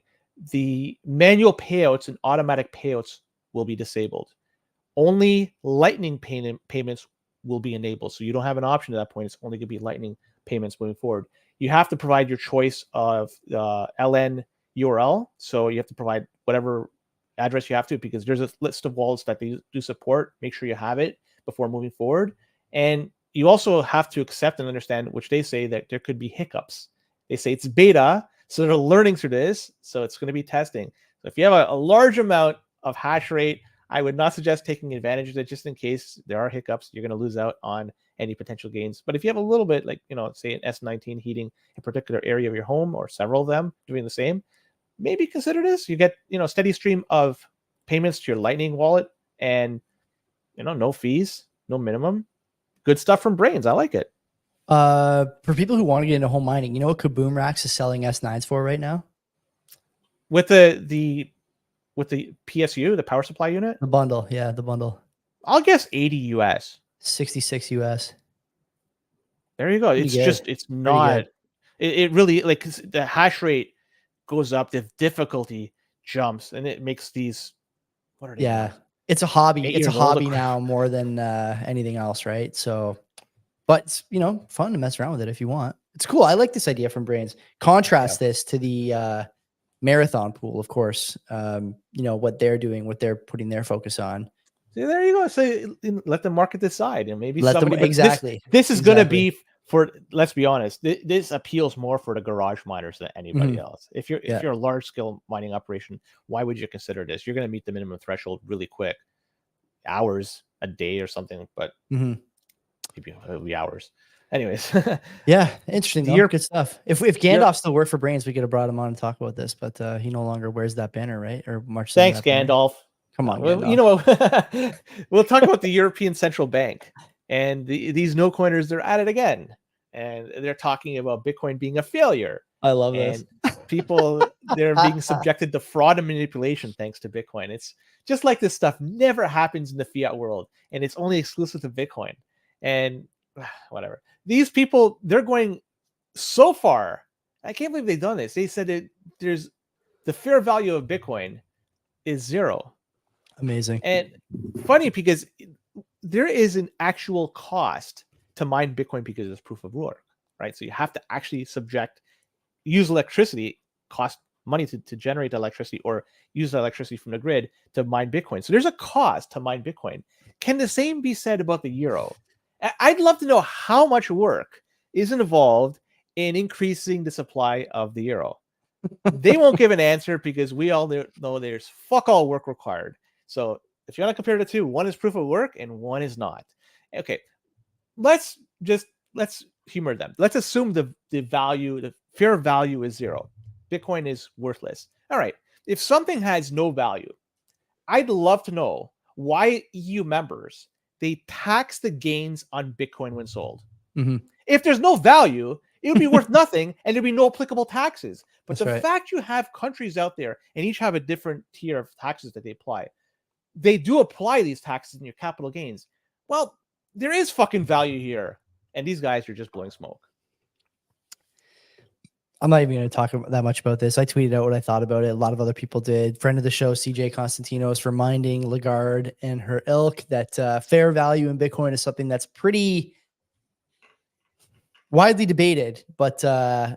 The manual payouts and automatic payouts will be disabled. Only Lightning payments will be enabled. So you don't have an option at that point. It's only going to be Lightning payments moving forward. You have to provide your choice of LN URL. So you have to provide whatever address you have to, because there's a list of wallets that they do support. Make sure you have it before moving forward. And you also have to accept and understand, which they say that there could be hiccups. They say it's beta, so they're learning through this. So it's going to be testing. So if you have a large amount of hash rate, I would not suggest taking advantage of it, just in case there are hiccups. You're going to lose out on any potential gains. But if you have a little bit, like, say an S19 heating a particular area of your home, or several of them doing the same, maybe consider this. You get, steady stream of payments to your Lightning wallet, and, no fees, no minimum. Good stuff from Braiins. I like it. For people who want to get into home mining, you know what Kaboom Racks is selling S9s for right now? With the PSU, the power supply unit? The bundle. Yeah, the bundle. I'll guess 80 US. 66 US. There you go. Pretty good. It's not, it really, like, the hash rate goes up, the difficulty jumps, and it makes these, what are they? Yeah. It's a hobby. It's a hobby now now more than anything else, right? So, but it's, fun to mess around with it if you want. It's cool. I like this idea from Braiins. Contrast this to the Marathon pool, of course. What they're doing, what they're putting their focus on. See, there you go. So let the market decide, and maybe exactly. This is going to be for. Let's be honest. This appeals more for the garage miners than anybody else. If you're a large scale mining operation, why would you consider this? You're going to meet the minimum threshold really quick, hours, a day, or something. But maybe it'll be hours. Anyways, yeah, interesting. Good stuff. If Gandalf still worked for Braiins, we could have brought him on and talk about this, but he no longer wears that banner, right? Or March. Thanks, Gandalf. Come on, well, we'll talk about the European Central Bank and these no coiners. They're at it again, and they're talking about Bitcoin being a failure. I love this. People, they're being subjected to fraud and manipulation thanks to Bitcoin. It's just like this stuff never happens in the fiat world, and it's only exclusive to Bitcoin. And whatever. These people, they're going so far. I can't believe they've done this. They said that there's the fair value of Bitcoin is 0. Amazing. And funny, because there is an actual cost to mine Bitcoin because it's proof of work, right? So you have to actually use electricity, cost money to generate the electricity, or use the electricity from the grid to mine Bitcoin. So there's a cost to mine Bitcoin. Can the same be said about the euro? I'd love to know how much work is involved in increasing the supply of the euro. They won't give an answer, because we all know there's fuck all work required. So if you want to compare the two, one is proof of work and one is not. Okay, let's humor them. Let's assume the fair value is 0. Bitcoin is worthless. All right, if something has no value, I'd love to know why EU members, they tax the gains on Bitcoin when sold. If there's no value, it would be worth nothing, and there'd be no applicable taxes. But the fact you have countries out there, and each have a different tier of taxes that they apply, they do apply these taxes in your capital gains. Well, there is fucking value here. and these guys are just blowing smoke. I'm not even going to talk that much about this. I tweeted out what I thought about it. A lot of other people did. Friend of the show, CJ Constantino, is reminding Lagarde and her ilk that fair value in Bitcoin is something that's pretty widely debated. But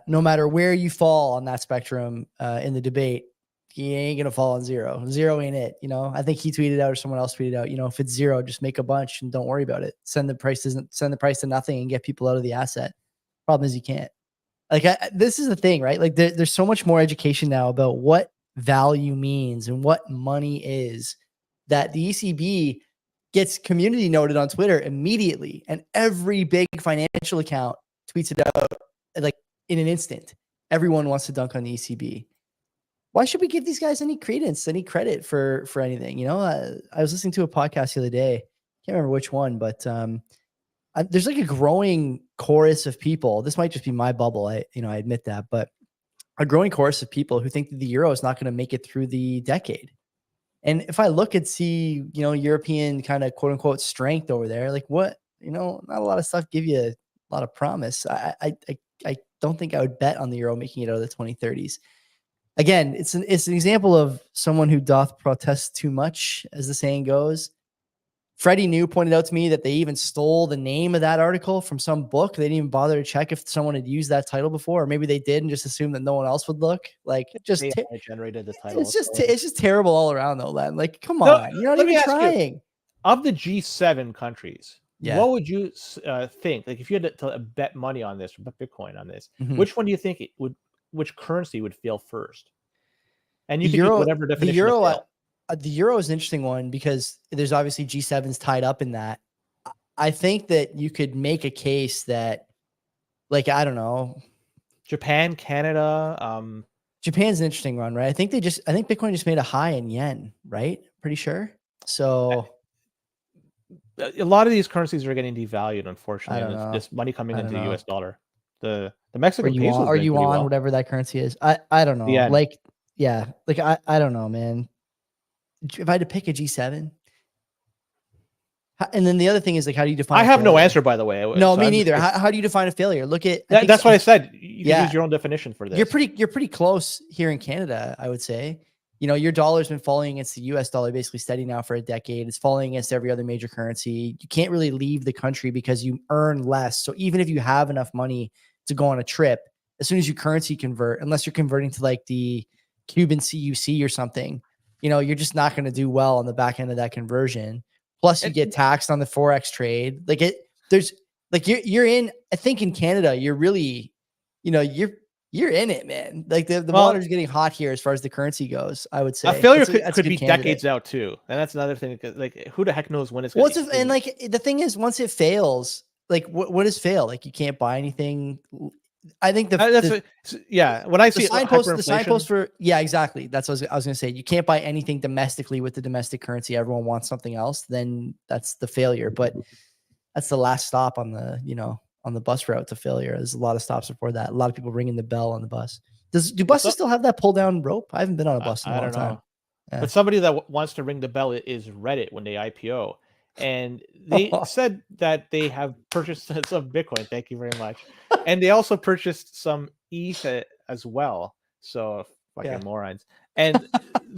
no matter where you fall on that spectrum in the debate, you ain't going to fall on zero. Zero ain't it. I think he tweeted out or someone else tweeted out, if it's zero, just make a bunch and don't worry about it. Send the price to nothing and get people out of the asset. Problem is you can't. Like this is the thing, right? Like there's so much more education now about what value means and what money is that the ECB gets community noted on Twitter immediately, and every big financial account tweets it out like in an instant. Everyone wants to dunk on the ECB. Why should we give these guys any credence, any credit for anything? I was listening to a podcast the other day. Can't remember which one, but there's like a growing chorus of people. This might just be my bubble. I admit that, but a growing chorus of people who think that the euro is not going to make it through the decade. And if I look and see, European kind of quote unquote strength over there, like what, not a lot of stuff give you a lot of promise. I don't think I would bet on the euro making it out of the 2030s. Again, it's an example of someone who doth protest too much, as the saying goes. Freddie New pointed out to me that they even stole the name of that article from some book. They didn't even bother to check if someone had used that title before, or maybe they did and just assumed that no one else would look. Like, just generated the title. It's just terrible all around, though, Len. Like, come on, you're not even trying. Of the G7 countries, what would you think? Like, if you had to bet money on this, or bet Bitcoin on this, which one do you think which currency would fail first? And you could use whatever definition. The euro is an interesting one because there's obviously G7s tied up in that. I think that you could make a case that, like, I don't know, Japan, Canada. Japan's an interesting one, right? I think Bitcoin just made a high in yen, right? Pretty sure. So a lot of these currencies are getting devalued, unfortunately. And it's just money coming into the US dollar. The Mexican peso. Are you on whatever that currency is? I don't know. Yeah. Like, yeah, like I don't know, man. If I had to pick a G7, and then the other thing is, like, how do you define? I have no answer, by the way. No, me neither. How do you define a failure? Look at that's what I said. You can use your own definition for this. You're pretty close here in Canada, I would say. Your dollar's been falling against the US dollar basically steady now for a decade. It's falling against every other major currency. You can't really leave the country because you earn less. So even if you have enough money to go on a trip, as soon as you currency convert, unless you're converting to like the Cuban CUC or something, you're just not going to do well on the back end of that conversion. Plus, you get taxed on the Forex trade. Like you're in. I think in Canada, you're really, you're in it, man. Like the water's getting hot here as far as the currency goes. I would say a failure could be decades out too, and that's another thing. Like, who the heck knows when it's going to? And like the thing is, once it fails, like what is fail? Like you can't buy anything. I think when I see the signpost for exactly. That's what I was going to say. You can't buy anything domestically with the domestic currency. Everyone wants something else. Then that's the failure. But that's the last stop on the bus route to failure. There's a lot of stops before that. A lot of people ringing the bell on the bus. Do buses still have that pull down rope? I haven't been on a bus in a long time. Yeah. But somebody that wants to ring the bell is Reddit when they IPO. And they said that they have purchased some Bitcoin. Thank you very much. And they also purchased some ETH as well. So fucking morons. And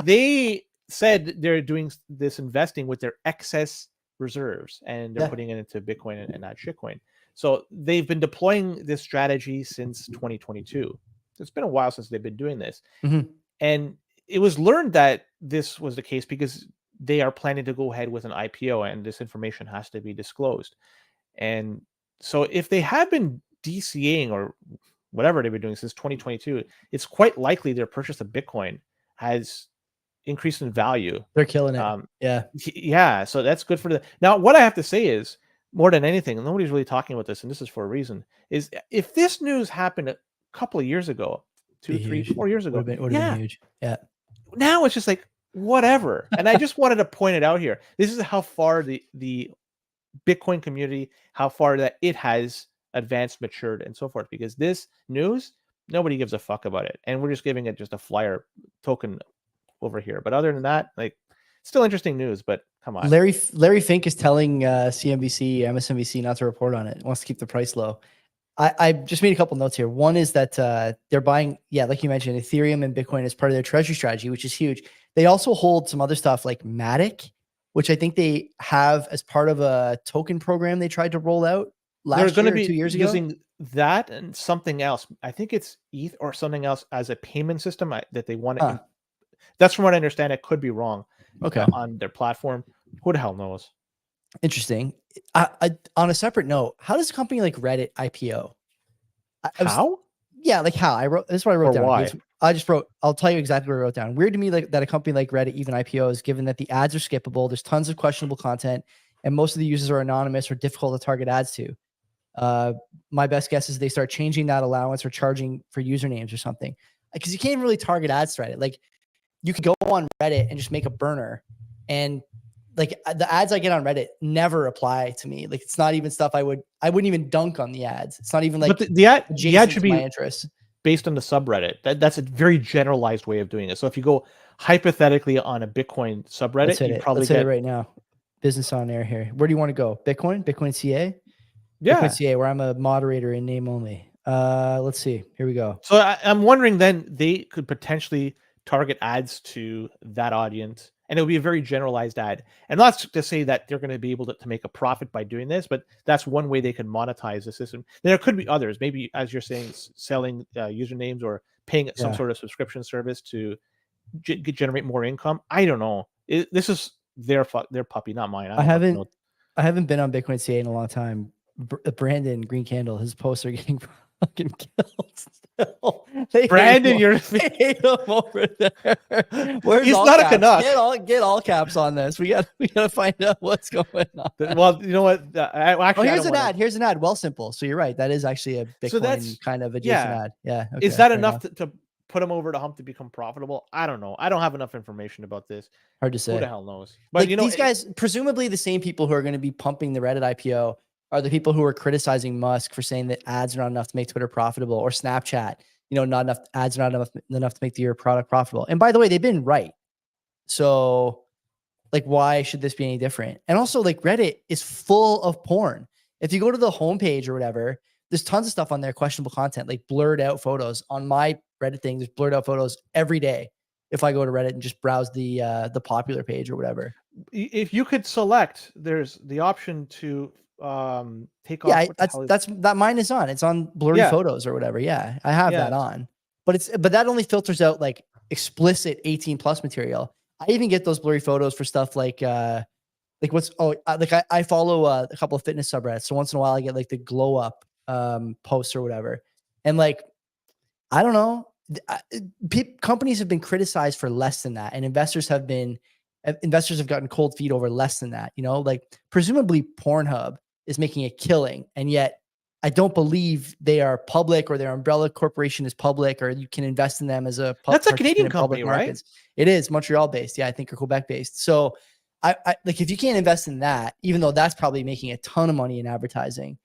they said they're doing this investing with their excess reserves, and they're putting it into Bitcoin and not shitcoin. So they've been deploying this strategy since 2022. It's been a while since they've been doing this. Mm-hmm. And it was learned that this was the case because they are planning to go ahead with an IPO, and this information has to be disclosed. And so if they have been DCAing or whatever they've been doing since 2022, it's quite likely their purchase of Bitcoin has increased in value. They're killing it. Yeah. So that's good for them. Now, what I have to say is, more than anything, and nobody's really talking about this, and this is for a reason, is if this news happened a couple of years ago, 2, 3, 4 years ago, would have been huge. Yeah. Now it's just like, whatever. And I just wanted to point it out here. This is how far the Bitcoin community, how far that it has advanced, matured, and so forth. Because this news, nobody gives a fuck about it. And we're just giving it just a flyer token over here. But other than that, like, still interesting news, but come on. Larry Fink is telling CNBC, MSNBC not to report on it. Wants to keep the price low. I just made a couple notes here. One is that they're buying, like you mentioned, Ethereum and Bitcoin as part of their treasury strategy, which is huge. They also hold some other stuff like Matic, which I think they have as part of a token program they tried to roll out last year or 2 years ago. Using that and something else. I think it's ETH or something else as a payment system that they want to. That's from what I understand. It could be wrong. Okay. On their platform. Who the hell knows? Interesting. On a separate note, how does a company like Reddit IPO? How? Like how? I wrote this is what I wrote down. Why? I just wrote, I'll tell you exactly what I wrote down. Weird to me that a company like Reddit even IPOs, given that the ads are skippable, there's tons of questionable content, and most of the users are anonymous or difficult to target ads to. My best guess is they start changing that allowance or charging for usernames or something. Because you can't really target ads to Reddit. Like you could go on Reddit and just make a burner, and like the ads I get on Reddit never apply to me. Like it's not even stuff I wouldn't even dunk on the ads. It's not even like the ad should be my interest based on the subreddit. That's a very generalized way of doing it. So if you go hypothetically on a Bitcoin subreddit, you probably hit it right now. Business on air here. Where do you want to go? Bitcoin CA? Yeah. Bitcoin CA, where I'm a moderator in name only. Let's see. Here we go. So I'm wondering then they could potentially target ads to that audience, and it would be a very generalized ad. And not to say that they're going to be able to make a profit by doing this, but that's one way they can monetize the system. There could be others, maybe as you're saying, selling usernames or paying some sort of subscription service to generate more income. I don't know. This is their puppy, not mine. I haven't been on Bitcoin CA in a long time. Brandon Green Candle, his posts are getting fucking killed still. Brandon, you're hate him over there. He's not a Canuck. Get all caps on this. We gotta find out what's going on. Well, you know what? Actually, here's an ad. Here's an ad. Well, simple. So you're right. That is actually a Bitcoin kind of adjacent ad. Yeah. Okay, is that enough to put them over the hump to become profitable? I don't know. I don't have enough information about this. Hard to say. Who the hell knows? But like, these guys, presumably the same people who are going to be pumping the Reddit IPO are the people who are criticizing Musk for saying that ads are not enough to make Twitter profitable, or Snapchat, not enough ads are not enough to make your product profitable. And by the way, they've been right. So like, why should this be any different? And also, like, Reddit is full of porn. If you go to the homepage or whatever, there's tons of stuff on there, questionable content, like blurred out photos. On my Reddit thing, there's blurred out photos every day. If I go to Reddit and just browse the popular page or whatever. If you could select, there's the option to take off. Yeah, that mine is on. It's on blurry photos or whatever. Yeah, I have that on. But that only filters out like explicit 18+ material. I even get those blurry photos for stuff like I follow a couple of fitness subreddits. So once in a while I get like the glow up posts or whatever. And like, I don't know, companies have been criticized for less than that, and investors have gotten cold feet over less than that. Like presumably Pornhub is making a killing, and yet I don't believe they are public, or their umbrella corporation is public, or you can invest in them as a public. That's a Canadian company, right? It is Montreal based. Yeah, I think, or Quebec based. So I like, if you can't invest in that, even though that's probably making a ton of money in advertising,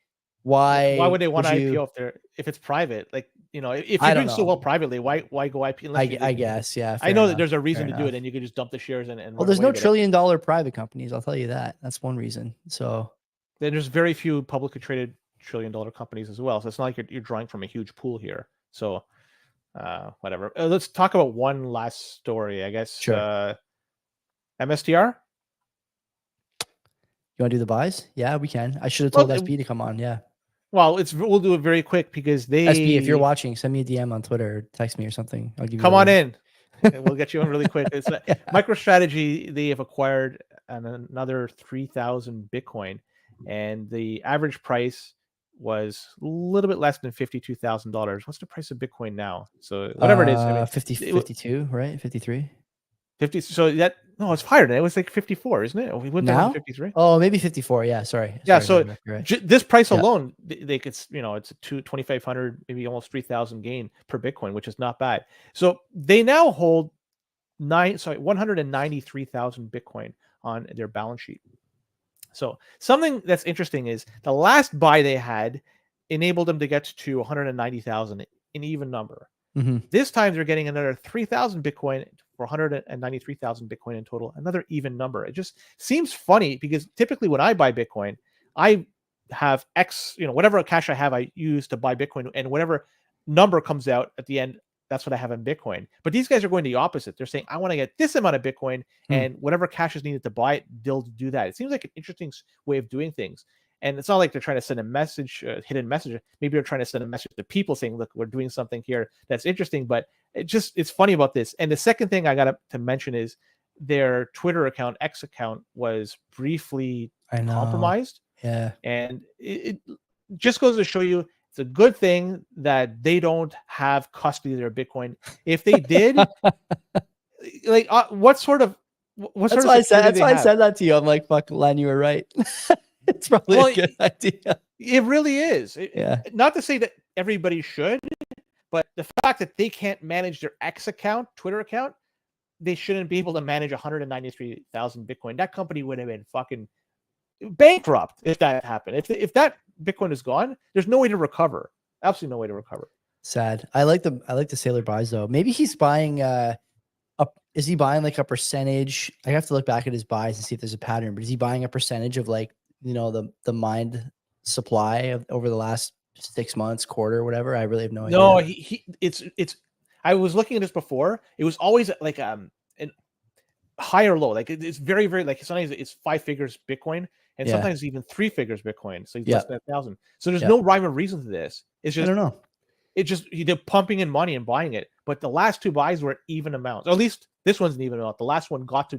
why would they want to IPO if it's private? Like, if you're doing so well privately, why go IPO? I guess, yeah. I know that there's a reason to do it, and you can just dump the shares and well, there's no $1 trillion private companies. I'll tell you that. That's one reason. So then there's very few publicly traded $1 trillion companies as well. So it's not like you're drawing from a huge pool here. So whatever. Let's talk about one last story, I guess. Sure. MSTR. You want to do the buys? Yeah, we can. I should have told SB to come on. Yeah. Well, we'll do it very quick because SB, if you're watching, send me a DM on Twitter or text me or something. I'll give you. Come on in. We'll get you in really quick. It's MicroStrategy. They have acquired another 3,000 Bitcoin, and the average price was a little bit less than $52,000. What's the price of Bitcoin now? So whatever it is, 52, right? 53. 50. So it's higher than it was like 54, isn't it? We went down to 53. Oh, maybe 54. Yeah, sorry. Yeah, so this price alone, they could, it's a 2,500, maybe almost 3,000 gain per Bitcoin, which is not bad. So they now hold 193,000 Bitcoin on their balance sheet. So something that's interesting is the last buy they had enabled them to get to 190,000, an even number. Mm-hmm. This time they're getting another 3,000 Bitcoin for 193,000 Bitcoin in total. Another even number. It just seems funny because typically when I buy Bitcoin, I have X, whatever cash I have, I use to buy Bitcoin, and whatever number comes out at the end, that's what I have in Bitcoin. But these guys are going the opposite. They're saying, I want to get this amount of Bitcoin, and whatever cash is needed to buy it, they'll do that. It seems like an interesting way of doing things. And it's not like they're trying to send a message, hidden message. Maybe they're trying to send a message to people saying, look, we're doing something here that's interesting. But it's funny about this. And the second thing I got to mention is their Twitter account, X account, was briefly compromised. Yeah. And it just goes to show you, it's a good thing that they don't have custody of their Bitcoin. If they did, like, what sort of That's why I said that to you. I'm like, fuck, Len, you were right. It's probably a good idea. It really is. Yeah. Not to say that everybody should, but the fact that they can't manage their X account, Twitter account, they shouldn't be able to manage 193,000 Bitcoin. That company would have been fucking bankrupt if that happened. If that Bitcoin is gone, there's no way to recover. Absolutely no way to recover. Sad. I like the Sailor buys though. Maybe he's buying is he buying like a percentage? I have to look back at his buys and see if there's a pattern, but is he buying a percentage of like, the mined supply of over the last 6 months, quarter, whatever? I really have no idea. No, it's I was looking at this before. It was always like an high or low. Like it's very, very, like sometimes it's 5 figures Bitcoin, and sometimes even 3 figures Bitcoin. So he's less than 1,000. So there's no rhyme or reason to this. It's just, I don't know. It's just they're pumping in money and buying it. But the last 2 buys were even amounts. Or at least this one's an even amount. The last one got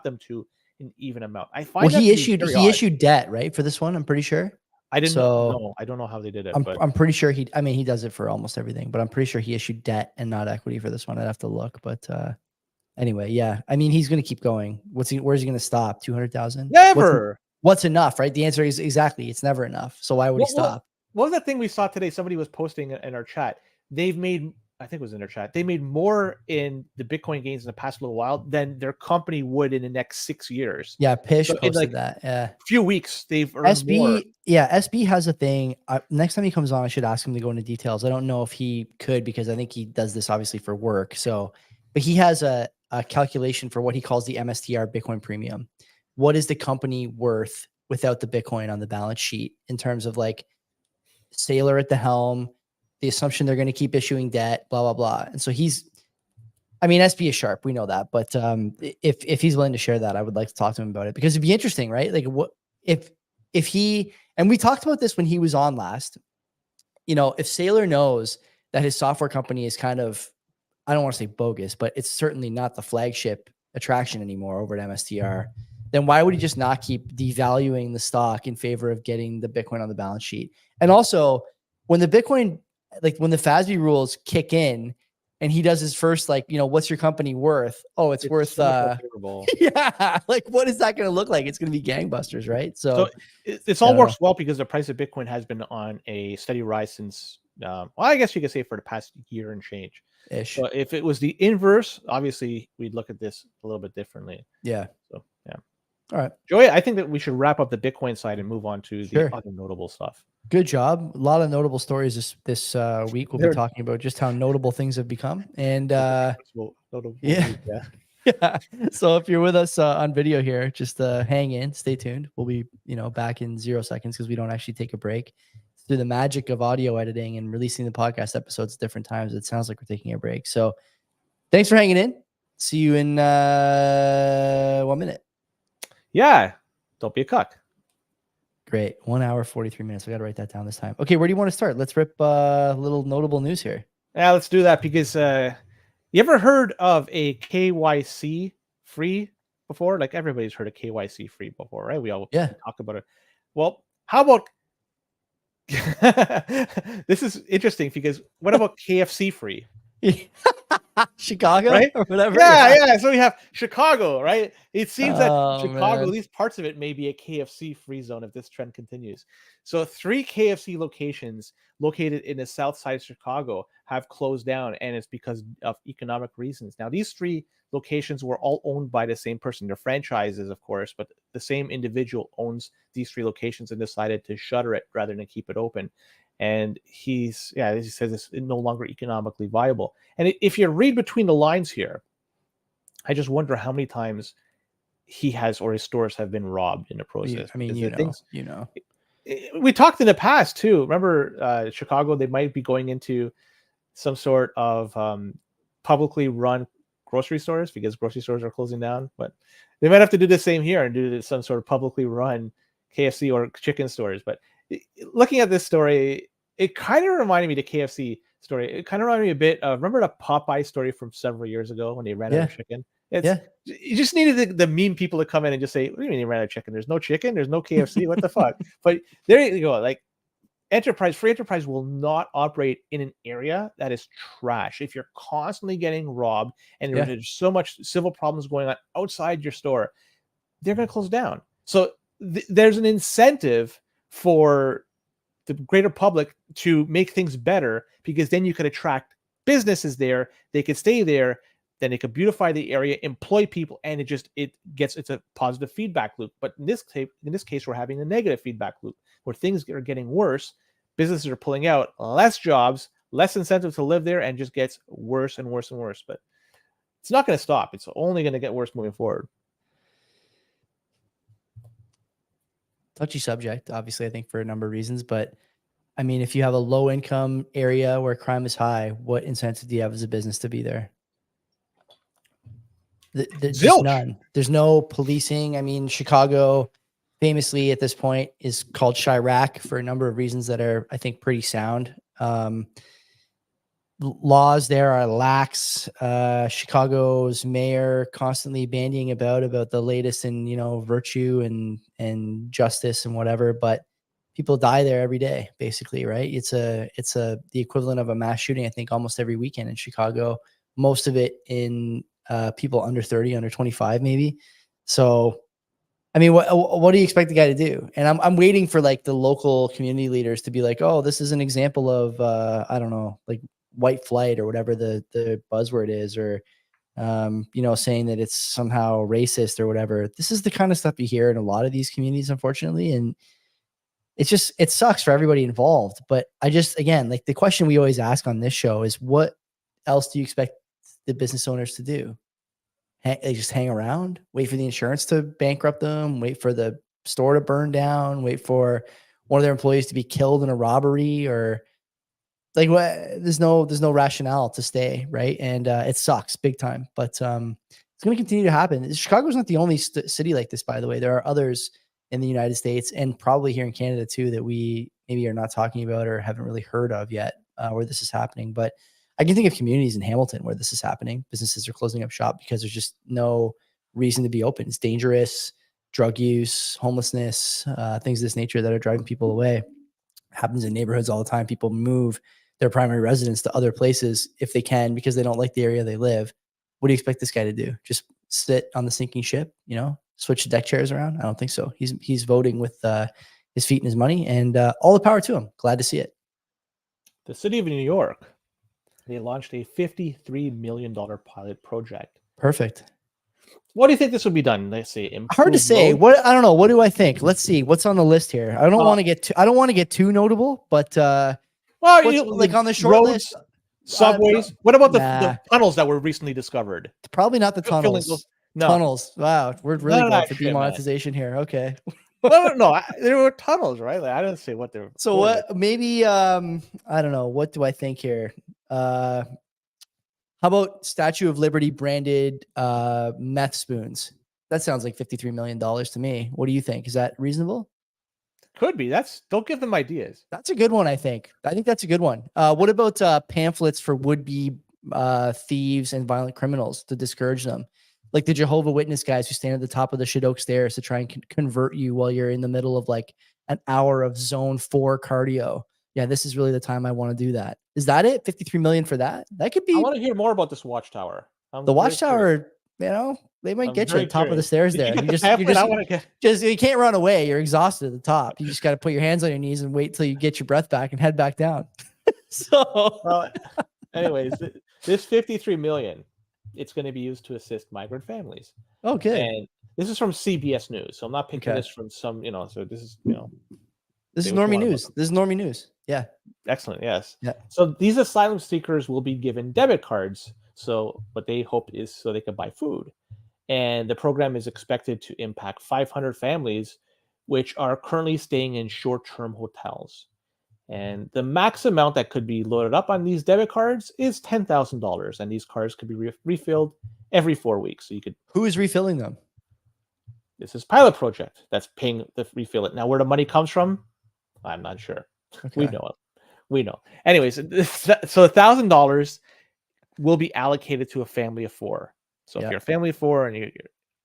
them to an even amount. I find he issued debt, right, for this one. I'm pretty sure. I didn't know. I don't know how they did it. I'm pretty sure he does it for almost everything, but I'm pretty sure he issued debt and not equity for this one. I'd have to look, but anyway, yeah. I mean, he's going to keep going. Where's he going to stop? 200,000? Never. What's enough, right? The answer is exactly, it's never enough. So why would he stop? What was that thing we saw today? Somebody was posting in our chat. They've made, I think it was in our chat, they made more in the Bitcoin gains in the past little while than their company would in the next 6 years. Yeah, Pish posted that. Yeah, a few weeks they've earned more. Yeah, SB has a thing. Next time he comes on, I should ask him to go into details. I don't know if he could, because I think he does this obviously for work. So, but he has a calculation for what he calls the MSTR Bitcoin premium. What is the company worth without the Bitcoin on the balance sheet in terms of like Sailor at the helm, the assumption they're going to keep issuing debt, blah, blah, blah. And so SB is sharp. We know that. But if he's willing to share that, I would like to talk to him about it, because it'd be interesting, right? Like what if he, and we talked about this when he was on last, if Sailor knows that his software company is kind of, I don't want to say bogus, but it's certainly not the flagship attraction anymore over at MSTR, then why would he just not keep devaluing the stock in favor of getting the Bitcoin on the balance sheet? And also, when the Bitcoin, like when the FASB rules kick in and he does his first, like, what's your company worth? Oh, it's worth, so yeah. Like, what is that going to look like? It's going to be gangbusters, right? So it's all works well because the price of Bitcoin has been on a steady rise since, I guess you could say for the past year and change. Ish. So if it was the inverse, obviously we'd look at this a little bit differently. Yeah. So, yeah. All right. Joey, I think that we should wrap up the Bitcoin side and move on to the other notable stuff. Good job. A lot of notable stories this week. We'll be talking about just how notable things have become. And yeah. So if you're with us on video here, just hang in, stay tuned. We'll be, back in 0 seconds because we don't actually take a break. Through the magic of audio editing and releasing the podcast episodes at different times, it sounds like we're taking a break. So thanks for hanging in. See you in 1 minute. Yeah. Don't be a cuck. Great. 1 hour, 43 minutes. I got to write that down this time. Okay. Where do you want to start? Let's rip a little notable news here. Yeah, let's do that because you ever heard of a KYC free before? Like everybody's heard of KYC free before, right? We all talk about it. Well, how about this is interesting because what about KFC free? Chicago, right? Or whatever. Yeah. So we have Chicago, right? It seems that Chicago, man. at least parts of it, may be a KFC free zone if this trend continues. So 3 KFC locations located in the south side of Chicago have closed down, and it's because of economic reasons. Now, these 3 locations were all owned by the same person. They're franchises, of course, but the same individual owns these 3 locations and decided to shutter it rather than keep it open. And he says it's no longer economically viable. And if you read between the lines here, I just wonder how many times he has or his stores have been robbed in the process. I mean, Because the things we talked in the past too. Remember, Chicago, they might be going into some sort of publicly run grocery stores because grocery stores are closing down. But they might have to do the same here and do some sort of publicly run KFC or chicken stores. But looking at this story, it kind of reminded me, the KFC story. It kind of reminded me a bit of, remember the Popeye story from several years ago when they ran out of chicken? You just needed the mean people to come in and just say, "What do you mean you ran out of chicken? There's no chicken. There's no KFC. What the fuck?" But there you go. Like, free enterprise will not operate in an area that is trash. If you're constantly getting robbed and there's so much civil problems going on outside your store, they're going to close down. So there's an incentive for the greater public to make things better, because then you could attract businesses there. They could stay there. Then they could beautify the area, employ people, and it's a positive feedback loop. But in this case, we're having a negative feedback loop where things are getting worse. Businesses are pulling out, less jobs, less incentive to live there, and just gets worse and worse and worse. But it's not going to stop. It's only going to get worse moving forward. Touchy subject, obviously, I think, for a number of reasons. But I mean, if you have a low income area where crime is high, what incentive do you have as a business to be there? There's just none. There's no policing. I mean, Chicago famously at this point is called Chirac for a number of reasons that are, I think, pretty sound. Laws there are lax. Chicago's mayor constantly bandying about the latest in, virtue and justice and whatever, but people die there every day, basically, right? It's the equivalent of a mass shooting, I think, almost every weekend in Chicago. Most of it in people under 30, under 25, maybe. So, I mean, what do you expect the guy to do? And I'm waiting for like the local community leaders to be like, oh, this is an example of I don't know, like white flight or whatever the buzzword is, or saying that it's somehow racist or whatever. This is the kind of stuff you hear in a lot of these communities, unfortunately, and it sucks for everybody involved. But again, like the question we always ask on this show is, what else do you expect the business owners to do? They just hang around, wait for the insurance to bankrupt them, wait for the store to burn down, wait for one of their employees to be killed in a robbery, or like what? There's no rationale to stay, right? And it sucks big time. But it's going to continue to happen. Chicago's not the only city like this, by the way. There are others in the United States and probably here in Canada too that we maybe are not talking about or haven't really heard of yet, where this is happening. But I can think of communities in Hamilton where this is happening. Businesses are closing up shop because there's just no reason to be open. It's dangerous, drug use, homelessness, things of this nature that are driving people away. It happens in neighborhoods all the time. People move their primary residence to other places if they can because they don't like the area they live. What do you expect this guy to do? Just sit on the sinking ship, switch the deck chairs around? I don't think so. He's voting with his feet and his money, and all the power to him. Glad to see it. The city of New York, they launched a $53 million pilot project. Perfect. What do you think this will be done? Let's say hard to say. I don't know. What do I think? Let's see what's on the list here. I don't want to get too notable, but like on the short list, subways. What about the tunnels that were recently discovered? Probably not the tunnels. No. Tunnels. Wow, we're really going for demonetization here. Okay. No, there were tunnels, right? Like, I didn't say what they're. So what? Maybe I don't know. What do I think here? How about Statue of Liberty branded meth spoons? That sounds like $53 million to me. What do you think? Is that reasonable? Could be. Don't give them ideas. That's a good one, I think. I think that's a good one. What about pamphlets for would-be thieves and violent criminals to discourage them? Like the Jehovah Witness guys who stand at the top of the Shadok stairs to try and convert you while you're in the middle of like an hour of zone 4 cardio. Yeah, this is really the time I want to do that. Is that it? 53 million for that? That could be. I want to hear more about this watchtower. The watchtower, they might get you at the top of the stairs there. You can't run away. You're exhausted at the top. You just got to put your hands on your knees and wait till you get your breath back and head back down. Anyways, this 53 million, it's going to be used to assist migrant families. Okay. And this is from CBS News. So I'm not picking this from some, so this is, This is normie news. This is normie news. Yeah. Excellent. Yes. Yeah. So these asylum seekers will be given debit cards. So what they hope is so they can buy food. And the program is expected to impact 500 families, which are currently staying in short-term hotels. And the max amount that could be loaded up on these debit cards is $10,000. And these cards could be refilled every 4 weeks. So you could. Who is refilling them? This is pilot project that's paying to refill it. Now, where the money comes from, I'm not sure. Okay. We know it. We know. Anyways, so $1,000 will be allocated to a family of 4. So if you're a family of 4 and you're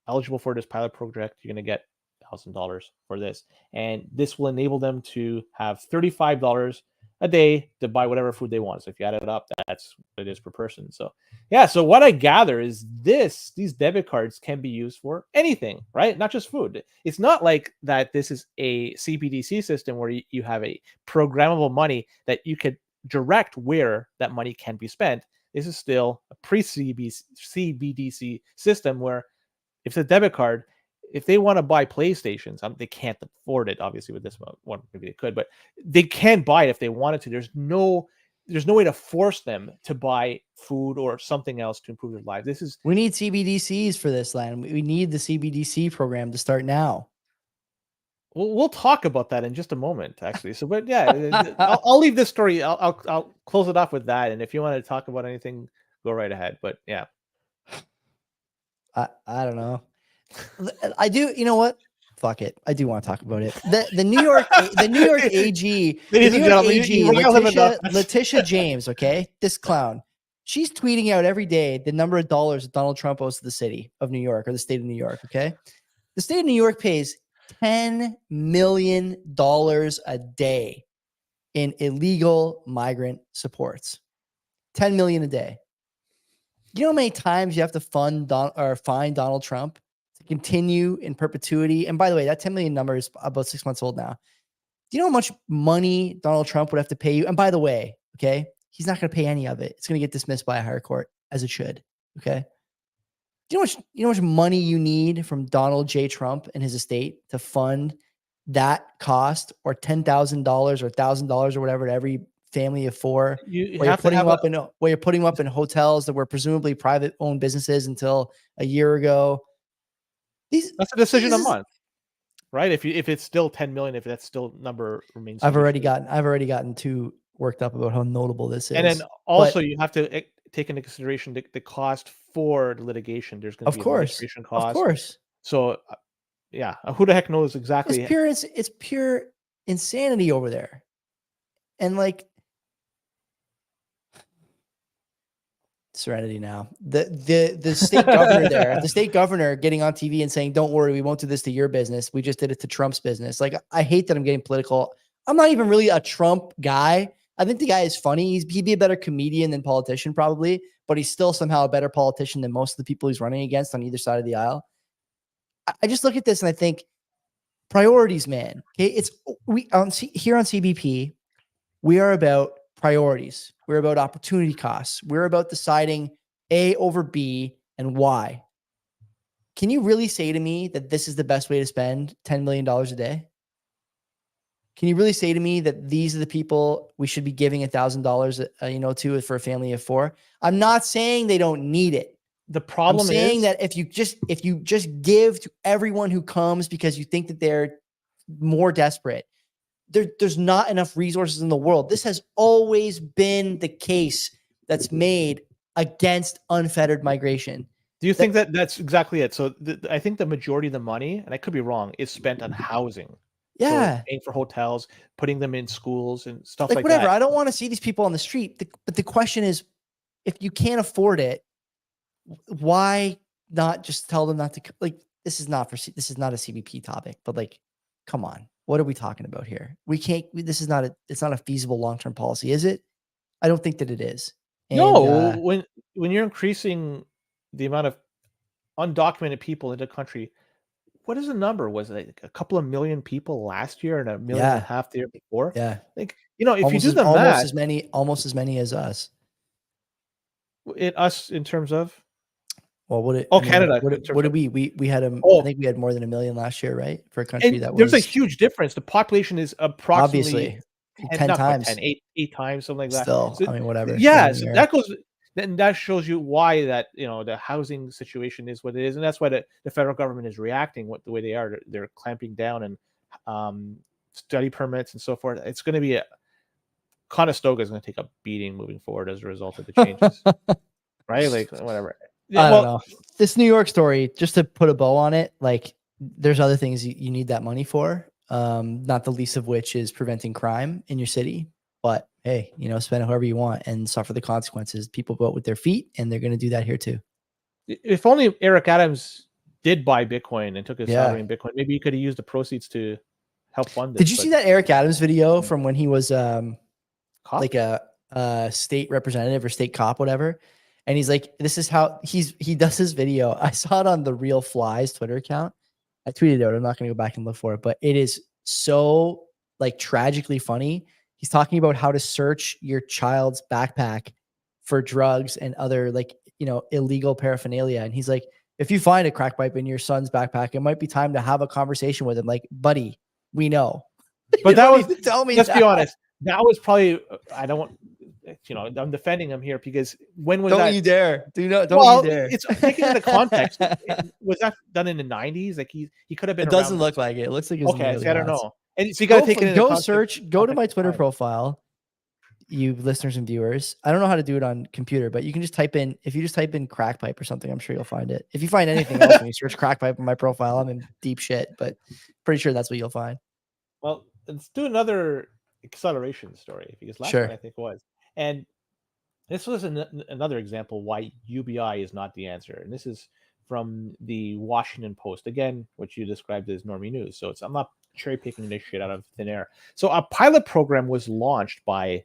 eligible for this pilot project, you're going to get $1,000 for this. And this will enable them to have $35 a day to buy whatever food they want. So if you add it up, that's what it is per person. So yeah, so what I gather is these debit cards can be used for anything, right? Not just food. It's not like that this is a CBDC system where you have a programmable money that you could direct where that money can be spent. This is still a pre-CBDC system where if it's a debit card, if they want to buy PlayStations, they can't afford it. Obviously, with this one, maybe they could, but they can buy it if they wanted to. There's no way to force them to buy food or something else to improve their lives. We need CBDCs for this, land. We need the CBDC program to start now. We'll talk about that in just a moment, actually. So, but yeah, I'll leave this story. I'll close it off with that. And if you want to talk about anything, go right ahead. But yeah, I don't know. I do. You know what? Fuck it. I do want to talk about it. The New York AG, Letitia James. Okay, this clown. She's tweeting out every day the number of dollars that Donald Trump owes to the city of New York or the state of New York. Okay, the state of New York pays $10 million a day in illegal migrant supports. $10 million a day. You know how many times you have to fine Donald Trump to continue in perpetuity? And by the way, that 10 million number is about 6 months old now. Do you know how much money Donald Trump would have to pay you? And by the way, okay, he's not going to pay any of it. It's going to get dismissed by a higher court, as it should. Okay. Do you know how much money you need from Donald J. Trump and his estate to fund that cost, or $10,000 or $1,000 or whatever to every family of 4? You're putting them up in hotels that were presumably private owned businesses until a year ago. That's a decision a month, right? If it's still 10 million, if that still number remains. I've already gotten too worked up about how notable this is. And then also you have to take into consideration the cost for the litigation. There's going to be administration costs. Of course. So yeah, who the heck knows exactly? It's pure insanity over there. And like, serenity now. The state governor there, the state governor getting on TV and saying, "Don't worry, we won't do this to your business. We just did it to Trump's business." Like, I hate that I'm getting political. I'm not even really a Trump guy. I think the guy is funny. He'd be a better comedian than politician probably, but he's still somehow a better politician than most of the people he's running against on either side of the aisle. I just look at this and I think, priorities, man. Okay, here on CBP, we are about priorities. We're about opportunity costs. We're about deciding A over B and why. Can you really say to me that this is the best way to spend $10 million a day? Can you really say to me that these are the people we should be giving $1,000, to for a family of 4? I'm not saying they don't need it. The problem is saying that if you just give to everyone who comes because you think that they're more desperate, there's not enough resources in the world. This has always been the case that's made against unfettered migration. Do you think that's exactly it? So I think the majority of the money, and I could be wrong, is spent on housing. Yeah. So paying for hotels, putting them in schools and stuff like whatever. that. I don't want to see these people on the street. But the question is, if you can't afford it, why not just tell them not to? Like, this is not a CBP topic, but like, come on. What are we talking about here? It's not a feasible long-term policy, is it? I don't think that it is. And, no, when you're increasing the amount of undocumented people in the country, what is the number? Was it like a couple of million people last year and 1.5 million the year before? Yeah. Like, if you do the math, almost as many as us. Us in terms of. Well, Canada. What did we had I think we had more than 1 million last year, right? For a country that was. There's a huge difference. The population is approximately obviously 10 times, 8 times, something like that. Still, whatever. Yeah, so that goes. then that shows you why that, you know, the housing situation is what it is, and that's why the federal government is reacting the way they are. They're clamping down and study permits and so forth. It's going to be Conestoga is going to take a beating moving forward as a result of the changes, right? Like whatever. I don't know. This New York story, just to put a bow on it, like there's other things you need that money for. Not the least of which is preventing crime in your city. But hey, you know, spend it however you want and suffer the consequences. People vote with their feet, and they're going to do that here too. If only Eric Adams did buy Bitcoin and took his salary in Bitcoin, maybe he could have used the proceeds to help fund it. Did you see that Eric Adams video from when he was like a state representative or state cop, whatever? And he's like, this is how he does his video. I saw it on the Real Flies Twitter account. I tweeted it out. I'm not going to go back and look for it, but it is so like tragically funny. He's talking about how to search your child's backpack for drugs and other like, you know, illegal paraphernalia. And he's like, if you find a crack pipe in your son's backpack, it might be time to have a conversation with him. Like, buddy, we know. But that was, tell me, let's be honest, that was probably, I don't want, you know, I'm defending him here because when was that? Don't you dare. Don't you dare. It's taken into context. Was that done in the 90s? Like he could have been. It doesn't look like it. It looks like it's okay. So I don't know. And so you got to take it into context. Go to my Twitter profile, you listeners and viewers. I don't know how to do it on computer, but you can just type in, if you just type in crack pipe or something, I'm sure you'll find it. If you find anything else when you search crack pipe on my profile, I'm in deep shit, but pretty sure that's what you'll find. Well, let's do another acceleration story because last one I think was. And this was another example why UBI is not the answer. And this is from the Washington Post, again, which you described as normie news. So I'm not cherry picking this shit out of thin air. So a pilot program was launched by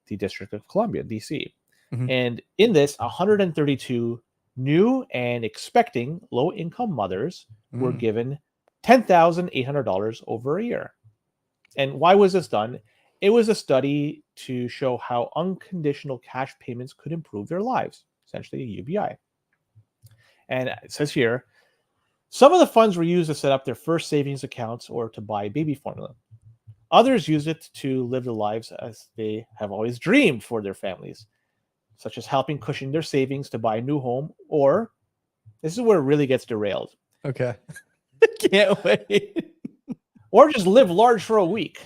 the District of Columbia, DC. Mm-hmm. And in this, 132 new and expecting low-income mothers were given $10,800 over a year. And why was this done? It was a study to show how unconditional cash payments could improve their lives, essentially a UBI. And it says here, some of the funds were used to set up their first savings accounts or to buy baby formula. Others used it to live the lives as they have always dreamed for their families, such as helping cushion their savings to buy a new home, or this is where it really gets derailed. Okay. Can't wait. Or just live large for a week,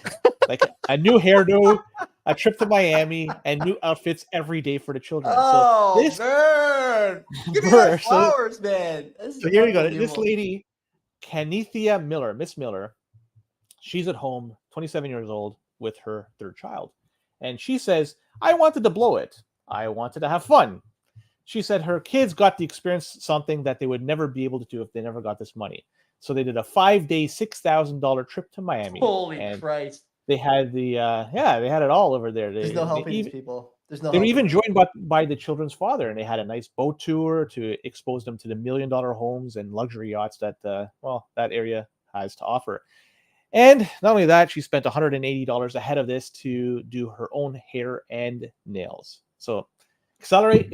like a new hairdo, a trip to Miami, and new outfits every day for the children. Oh, so this, man. Give me those flowers, man. So here you go. This lady, Canithia Miller, Miss Miller, she's at home, 27 years old, with her third child. And she says, I wanted to blow it. I wanted to have fun. She said her kids got to experience something that they would never be able to do if they never got this money. So they did a 5-day, $6,000 trip to Miami. Holy Christ. They had they had it all over there. There's no helping these people. They were even joined by the children's father, and they had a nice boat tour to expose them to the $1 million homes and luxury yachts that that area has to offer. And not only that, she spent $180 ahead of this to do her own hair and nails. So accelerate.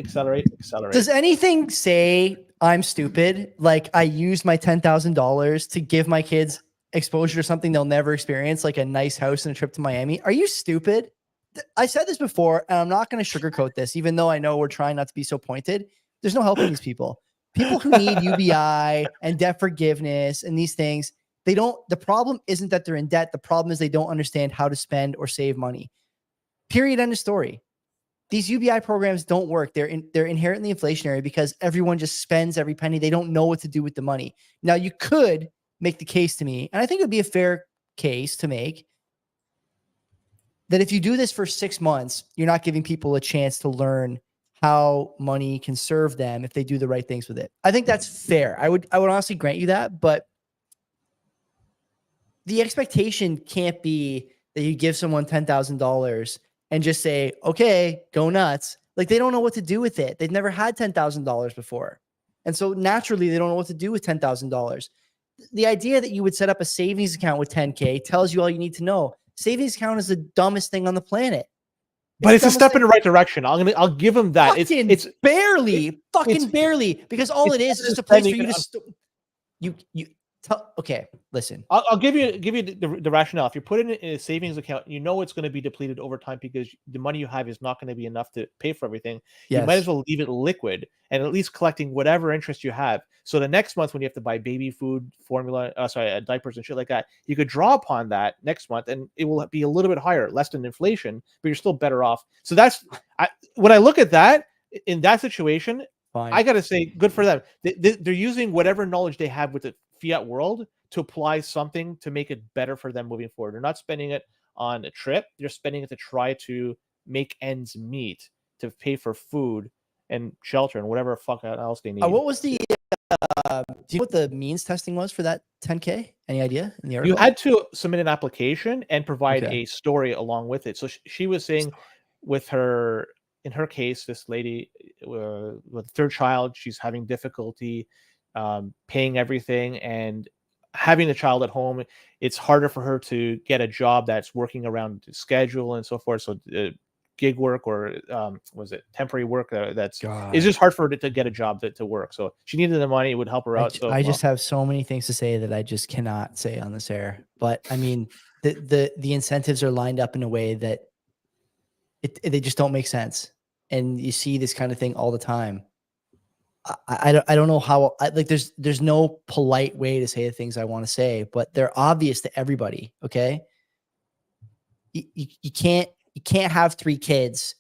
Does anything say I'm stupid? Like I used my $10,000 to give my kids exposure to something they'll never experience, like a nice house and a trip to Miami. Are you stupid? I said this before, and I'm not going to sugarcoat this, even though I know we're trying not to be so pointed. There's no helping these people. People who need UBI and debt forgiveness and these things, the problem isn't that they're in debt. The problem is they don't understand how to spend or save money. Period. End of story. These UBI programs don't work. They're inherently inflationary because everyone just spends every penny. They don't know what to do with the money. Now you could make the case to me, and I think it would be a fair case to make, that if you do this for 6 months, you're not giving people a chance to learn how money can serve them if they do the right things with it. I think that's fair. I would honestly grant you that, but the expectation can't be that you give someone $10,000 and just say, okay, go nuts. Like they don't know what to do with it. They've never had $10,000 before. And so naturally they don't know what to do with $10,000. The idea that you would set up a savings account with $10K tells you all you need to know. Savings account is the dumbest thing on the planet. But it's a step in the right direction. I'll give them that. It's barely, barely, because all it is just a place for you to Okay, listen. I'll give you the rationale. If you put it in a savings account, you know it's going to be depleted over time because the money you have is not going to be enough to pay for everything. You might as well leave it liquid and at least collecting whatever interest you have. So the next month when you have to buy baby food, formula, diapers and shit like that, you could draw upon that next month and it will be a little bit higher, less than inflation, but you're still better off. So that's when I look at that in that situation, Fine. I got to say, good for them. They're using whatever knowledge they have with the fiat world to apply something to make it better for them moving forward. They're not spending it on a trip. They're spending it to try to make ends meet, to pay for food and shelter and whatever fuck else they need. What was the, do you know what the means testing was for that 10K? Any idea in the article? You had to submit an application and provide a story along with it. So she was saying with her, in her case, this lady with third child, she's having difficulty paying everything and having a child at home. It's harder for her to get a job that's working around the schedule and so forth. So gig work or was it temporary work it's just hard for her to get a job to work. So she needed the money. It would help her out. I just have so many things to say that I just cannot say on this air. But I mean, the incentives are lined up in a way that they just don't make sense. And you see this kind of thing all the time. I don't know how, like there's no polite way to say the things I want to say, but they're obvious to everybody. Okay. You can't have 3 kids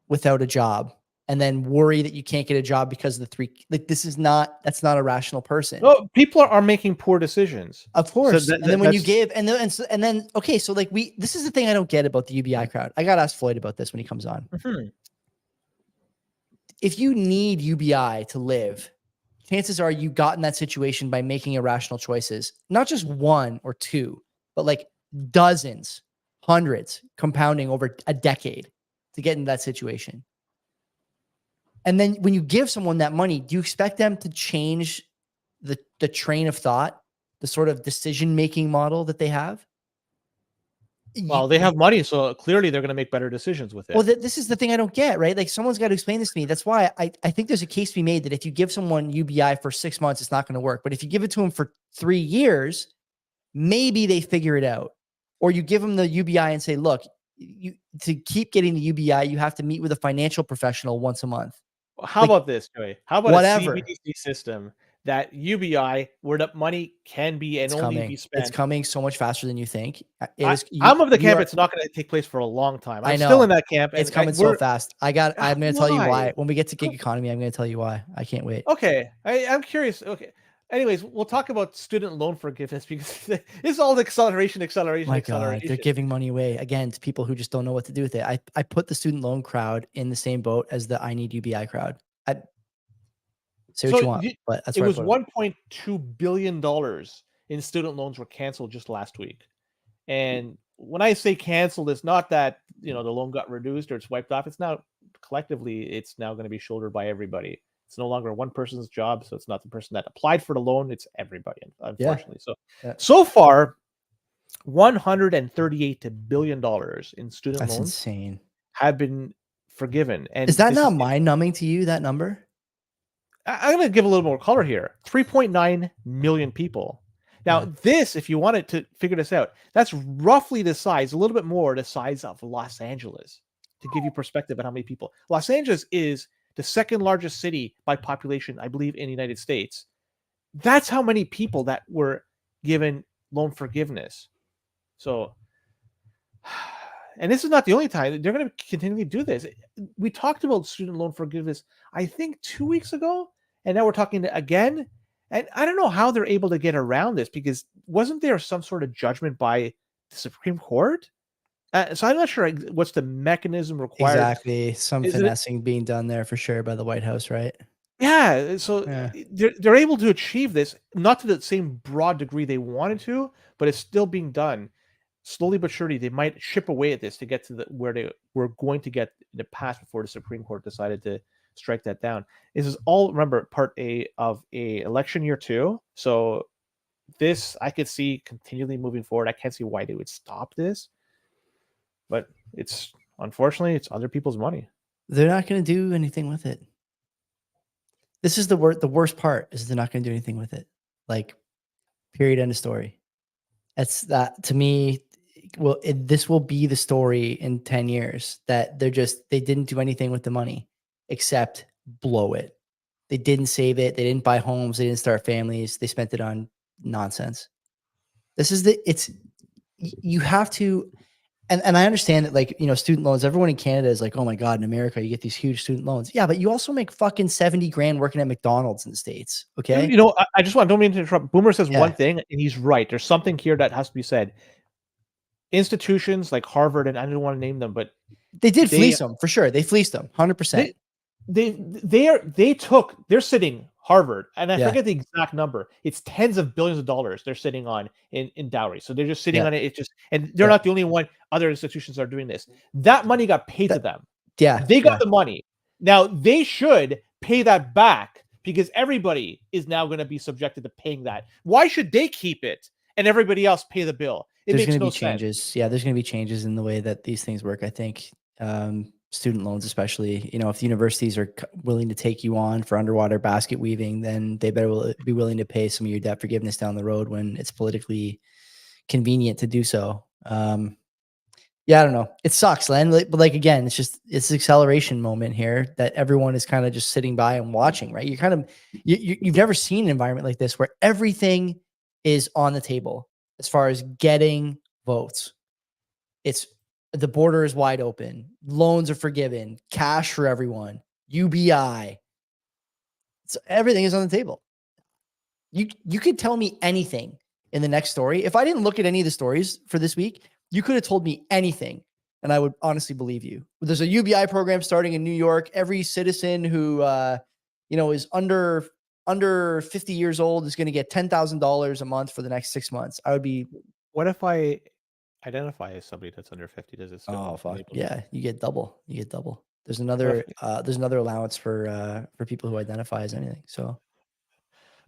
without a job and then worry that you can't get a job because of the 3. Like that's not a rational person. No, people are making poor decisions. Of course. So and then when you give, and then, okay. So like this is the thing I don't get about the UBI crowd. I got to ask Floyd about this when he comes on. If you need UBI to live, chances are you got in that situation by making irrational choices, not just 1 or 2, but like dozens, hundreds, compounding over a decade to get into that situation. And then when you give someone that money, do you expect them to change the train of thought, the sort of decision-making model that they have? Well, they have money, so clearly they're going to make better decisions with it. Well, this is the thing I don't get, right? Like someone's got to explain this to me. That's why I think there's a case to be made that if you give someone UBI for 6 months, it's not going to work. But if you give it to them for 3 years, maybe they figure it out. Or you give them the UBI and say, look, to keep getting the UBI, you have to meet with a financial professional once a month. How about this, Joey? How about whatever. A CBDC system that UBI, where the money can be and only be spent? It's coming so much faster than you think. I'm of the camp. It's not going to take place for a long time. I'm still in that camp. It's coming so fast. I'm going to tell you why. When we get to gig economy, I'm going to tell you why. I can't wait. Okay. I'm curious. Okay. Anyways, we'll talk about student loan forgiveness because it's all the acceleration. My God, they're giving money away again to people who just don't know what to do with it. I put the student loan crowd in the same boat as the I need UBI crowd. Say what you want, but that's it was $1.2 billion in student loans were canceled just last week. And when I say canceled, it's not that the loan got reduced or it's wiped off. It's now collectively, it's now going to be shouldered by everybody. It's no longer one person's job, so it's not the person that applied for the loan; it's everybody, unfortunately. So far, $138 billion in student loans insane. Have been forgiven. And is that not mind-numbing to you? That number? I'm going to give a little more color here. 3.9 million people. Now, this, if you wanted to figure this out, that's roughly the size, a little bit more the size of Los Angeles, to give you perspective on how many people. Los Angeles is the second largest city by population, I believe, in the United States. That's how many people that were given loan forgiveness. So, and this is not the only time. They're going to continually do this. We talked about student loan forgiveness, I think 2 weeks ago, and now we're talking again. And I don't know how they're able to get around this, because wasn't there some sort of judgment by the Supreme Court? So I'm not sure what's the mechanism required. Exactly. Some finessing being done there for sure by the White House, right? Yeah. So they're able to achieve this, not to the same broad degree they wanted to, but it's still being done. Slowly but surely, they might chip away at this to get to where they were going to get in the past before the Supreme Court decided to strike that down. This is all, remember, part of a election year too. So this I could see continually moving forward. I can't see why they would stop this. But it's unfortunately, it's other people's money. They're not going to do anything with it. This is the worst part, is they're not going to do anything with it. Like, Period. End of story. That's that to me. Well, this will be the story in 10 years that they didn't do anything with the money except blow it. They didn't save it. They didn't buy homes. They didn't start families. They spent it on nonsense. You have to, and I understand that, like, student loans, everyone in Canada is like, oh my God, in America, you get these huge student loans. Yeah, but you also make fucking 70 grand working at McDonald's in the States. Okay. I just don't mean to interrupt. Boomer says Yeah. one thing, and he's right. There's something here that has to be said. Institutions like Harvard, and I don't want to name them, but They did fleece them for sure. They fleeced them 100%. They're sitting Harvard, and I Yeah. forget the exact number. It's tens of billions of dollars they're sitting on in dowry. So they're just sitting on it. It's just, and they're not the only one. Other institutions are doing this. That money got paid to them. Yeah. They got the money. Now they should pay that back because everybody is now going to be subjected to paying that. Why should they keep it and everybody else pay the bill? There's going to be changes. Yeah, there's going to be changes in the way that these things work. I think student loans, especially, if universities are willing to take you on for underwater basket weaving, then they better be willing to pay some of your debt forgiveness down the road when it's politically convenient to do so. Yeah, I don't know. It sucks, Len. But like, again, it's an acceleration moment here that everyone is kind of just sitting by and watching, right? You've never seen an environment like this where everything is on the table as far as getting votes. The border is wide open. Loans are forgiven. Cash for everyone. UBI. So everything is on the table. You could tell me anything in the next story. If I didn't look at any of the stories for this week, you could have told me anything, and I would honestly believe you. There's a UBI program starting in New York. Every citizen who is under 50 years old is going to get $10,000 a month for the next 6 months. I would be. What if I identify as somebody that's under 50? Does it still? Oh fuck yeah! You get double. There's another allowance for people who identify as anything. So.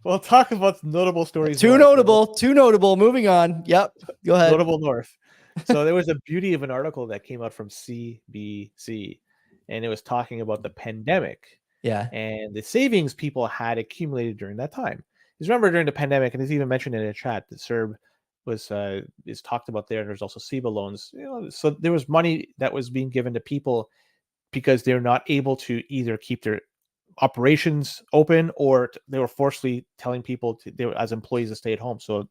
Well, talk about notable stories. Too notable. Moving on. Yep. Go ahead. Notable North. So there was a beauty of an article that came out from CBC, and it was talking about the pandemic. Yeah. And the savings people had accumulated during that time. Because remember, during the pandemic, and it's even mentioned in a chat that Serb is talked about there. There's also SIBA loans. So there was money that was being given to people because they're not able to either keep their operations open, or they were forcibly telling people as employees to stay at home. So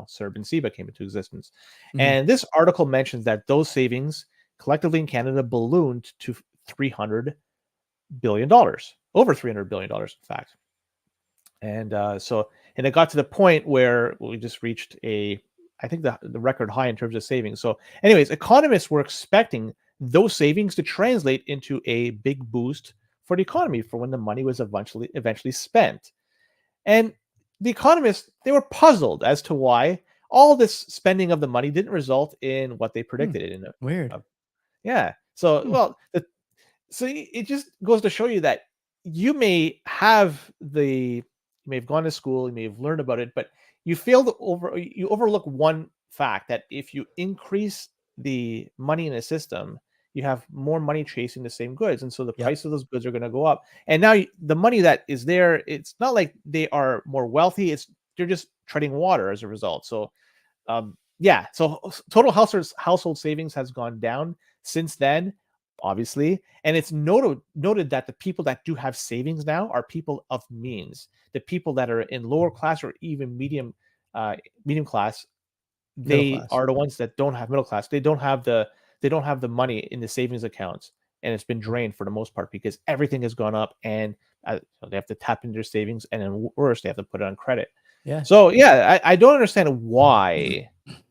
Serb and SIBA came into existence. Mm-hmm. And this article mentions that those savings collectively in Canada ballooned to $300 billion, over $300 billion, in fact. And and it got to the point where we just reached I think the record high in terms of savings. So anyways, economists were expecting those savings to translate into a big boost for the economy for when the money was eventually spent. And the economists, they were puzzled as to why all this spending of the money didn't result in what they predicted. Weird. Yeah. So, so it just goes to show you that you may have gone to school, you may have learned about it, but you overlook one fact, that if you increase the money in a system, you have more money chasing the same goods. And so the price of those goods are going to go up. And now the money that is there, it's not like they are more wealthy. They're just treading water as a result. So, so total household savings has gone down since then, obviously. And it's noted that the people that do have savings now are people of means. The people that are in lower class or even medium class, they are the ones that don't have middle class. They don't have the money in the savings accounts, and it's been drained for the most part because everything has gone up, and they have to tap into their savings, and then worse, they have to put it on credit. Yeah. So I don't understand why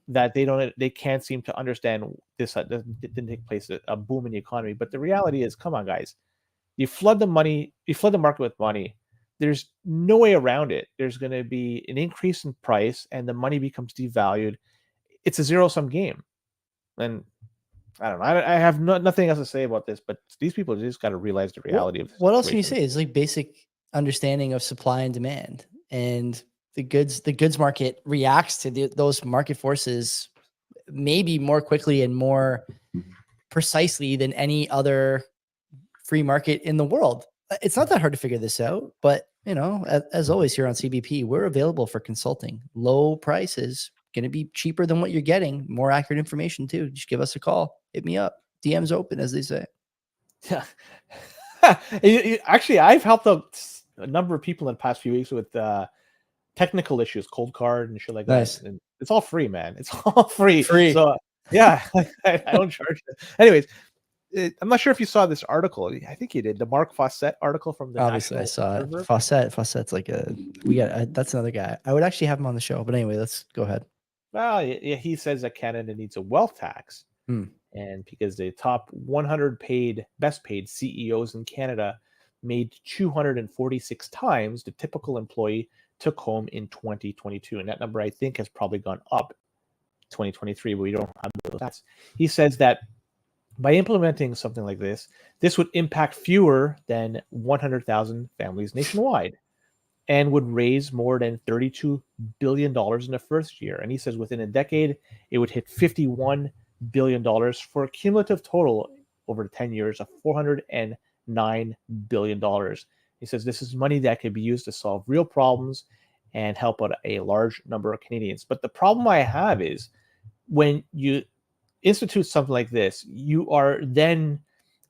that they can't seem to understand this. Didn't take place, a boom in the economy. But the reality is, come on, guys, you flood the market with money. There's no way around it. There's going to be an increase in price, and the money becomes devalued. It's a zero-sum game, and I don't know. I have nothing else to say about this, but these people just got to realize the reality of this. What else can you say? It's like basic understanding of supply and demand, and the goods market reacts to those market forces maybe more quickly and more precisely than any other free market in the world. It's not that hard to figure this out, but as always here on CBP, we're available for consulting. Low prices, going to be cheaper than what you're getting. More accurate information too. Just give us a call. Hit me up. DM's open, as they say. Yeah. Actually, I've helped out a number of people in the past few weeks with technical issues, cold card and shit like Nice. that. And it's all free, man. It's all free. Free. So yeah, I don't charge it. Anyways, I'm not sure if you saw this article. I think you did. The Mark Fawcett article from the Obviously, I saw it. Fawcett's like that's another guy. I would actually have him on the show. But anyway, let's go ahead. Well, yeah, he says that Canada needs a wealth tax. And because the top 100 best paid CEOs in Canada made 246 times the typical employee took home in 2022. And that number, I think, has probably gone up 2023, but we don't have those stats. He says that by implementing something like this would impact fewer than 100,000 families nationwide and would raise more than $32 billion in the first year. And he says within a decade, it would hit $51 billion for a cumulative total over 10 years of $409 billion. He says this is money that could be used to solve real problems and help out a large number of Canadians. But the problem I have is when you institute something like this, you are then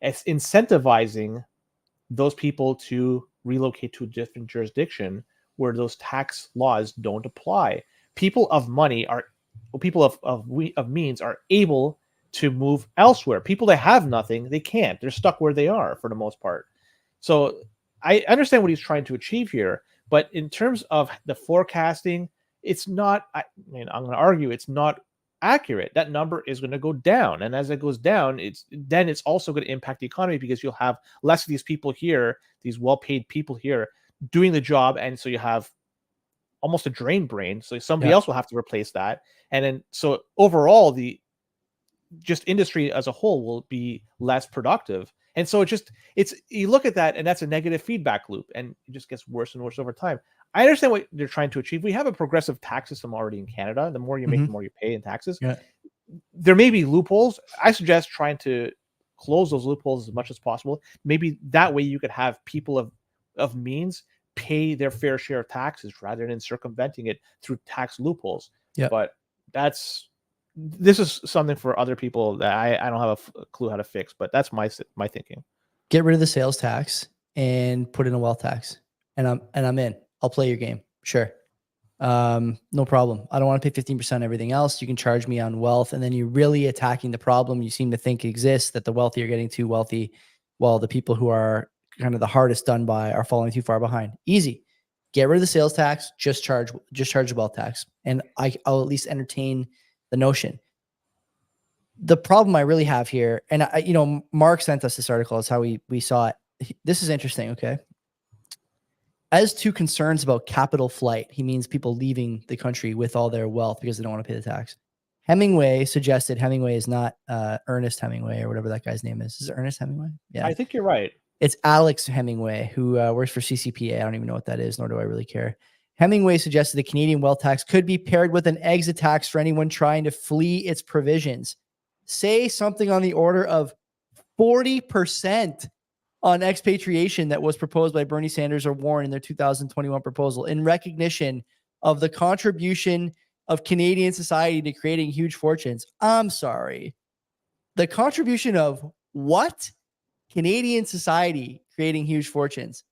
incentivizing those people to relocate to a different jurisdiction where those tax laws don't apply. People of money are people of means are able to move elsewhere. People that have nothing, they can't. They're stuck where they are for the most part. So I understand what he's trying to achieve here, but in terms of the forecasting, it's not. I'm going to argue it's not accurate. That number is going to go down, and as it goes down, it's also going to impact the economy because you'll have less of these people here, these well-paid people here, doing the job, and so you have almost a drain brain. So somebody else will have to replace that. And then, so overall, the just industry as a whole will be less productive. And so you look at that and that's a negative feedback loop and it just gets worse and worse over time. I understand what they're trying to achieve. We have a progressive tax system already in Canada. The more you make, the more you pay in taxes. Yeah. There may be loopholes. I suggest trying to close those loopholes as much as possible. Maybe that way you could have people of means pay their fair share of taxes rather than circumventing it through tax loopholes. Yeah. But this is something for other people that I don't have a clue how to fix, but that's my thinking. Get rid of the sales tax and put in a wealth tax. And I'm in. I'll play your game. Sure. No problem. I don't want to pay 15% everything else. You can charge me on wealth. And then you're really attacking the problem you seem to think exists, that the wealthy are getting too wealthy while the people who are kind of the hardest done by are falling too far behind. Easy. Get rid of the sales tax, just charge the wealth tax. And I'll at least entertain the notion. The problem I really have here, and Mark sent us this article. That's how we saw it. This is interesting. Okay. As to concerns about capital flight, he means people leaving the country with all their wealth because they don't want to pay the tax. Hemingway suggested, Hemingway is not Ernest Hemingway or whatever that guy's name is. Is it Ernest Hemingway? Yeah. I think you're right. It's Alex Hemingway, who works for CCPA. I don't even know what that is, nor do I really care. Hemingway suggested the Canadian wealth tax could be paired with an exit tax for anyone trying to flee its provisions. Say something on the order of 40% on expatriation that was proposed by Bernie Sanders or Warren in their 2021 proposal in recognition of the contribution of Canadian society to creating huge fortunes. I'm sorry. The contribution of what? Canadian society creating huge fortunes.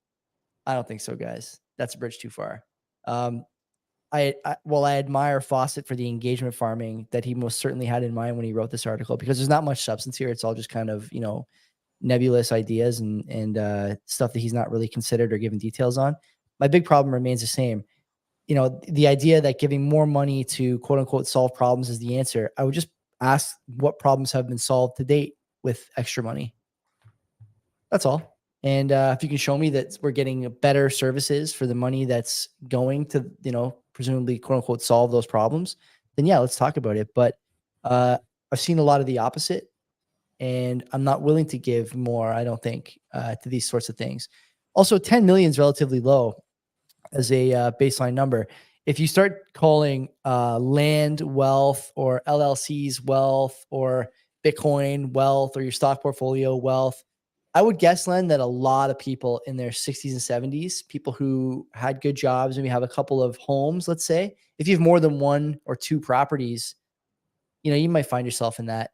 I don't think so, guys. That's a bridge too far. I admire Fawcett for the engagement farming that he most certainly had in mind when he wrote this article, because there's not much substance here. It's all just kind of, nebulous ideas and stuff that he's not really considered or given details on. My big problem remains the same. The idea that giving more money to quote unquote solve problems is the answer. I would just ask what problems have been solved to date with extra money. That's all. And if you can show me that we're getting better services for the money that's going to, presumably quote unquote solve those problems, then yeah, let's talk about it. But I've seen a lot of the opposite, and I'm not willing to give more, I don't think, to these sorts of things. Also, 10 million is relatively low as a baseline number. If you start calling land wealth or LLCs wealth or Bitcoin wealth or your stock portfolio wealth, I would guess, Len, that a lot of people in their 60s and 70s, people who had good jobs, maybe have a couple of homes, let's say, if you have more than 1 or 2 properties, you know, you might find yourself in that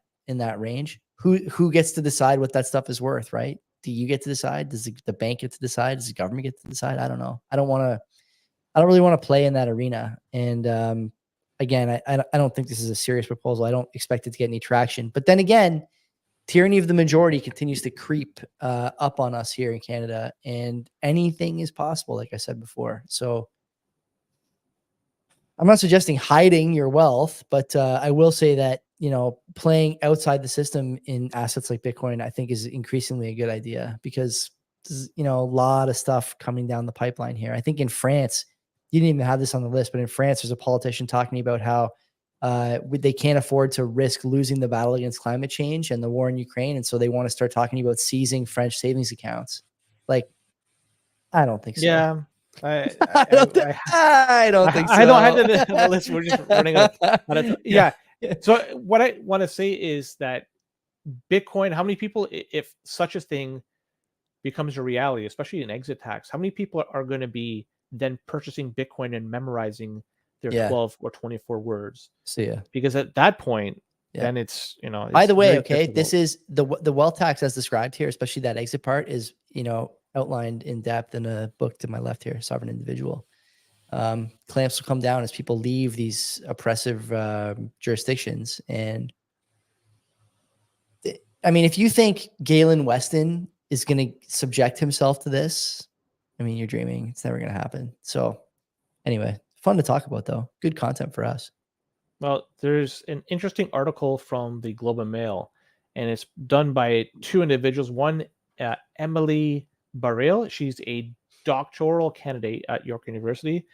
range. Who gets to decide what that stuff is worth, right? Do you get to decide? Does the bank get to decide? Does the government get to decide? I don't know. I don't really want to play in that arena. And again, I don't think this is a serious proposal. I don't expect it to get any traction. But then again, tyranny of the majority continues to creep up on us here in Canada, and anything is possible, like I said before. So I'm not suggesting hiding your wealth, but I will say that, you know, playing outside the system in assets like Bitcoin, I think is increasingly a good idea, because there's, you know, a lot of stuff coming down the pipeline here. I think in France, you didn't even have this on the list, but in France, there's a politician talking about how they can't afford to risk losing the battle against climate change and the war in Ukraine. And so they want to start talking about seizing French savings accounts. Like, I don't think so. Yeah. I don't think so. I don't have it on the list. We're just running out of time. Yeah. So what I want to say is that Bitcoin, how many people, if such a thing becomes a reality, especially an exit tax, how many people are going to be then purchasing Bitcoin and memorizing their 12 or 24 words? See ya. Because at that point, then it's, you know, by the way, okay, difficult. this is the wealth tax as described here, especially that exit part, is, you know, outlined in depth in a book to my left here, Sovereign Individual. Clamps will come down as people leave these oppressive jurisdictions. And I mean, if you think Galen Weston is going to subject himself to this, I mean, you're dreaming. It's never going to happen. So anyway, fun to talk about, though. Good content for us. Well, there's an interesting article from the Globe and Mail, and it's done by 2 individuals. One, Emily Barrell. She's a doctoral candidate at York University.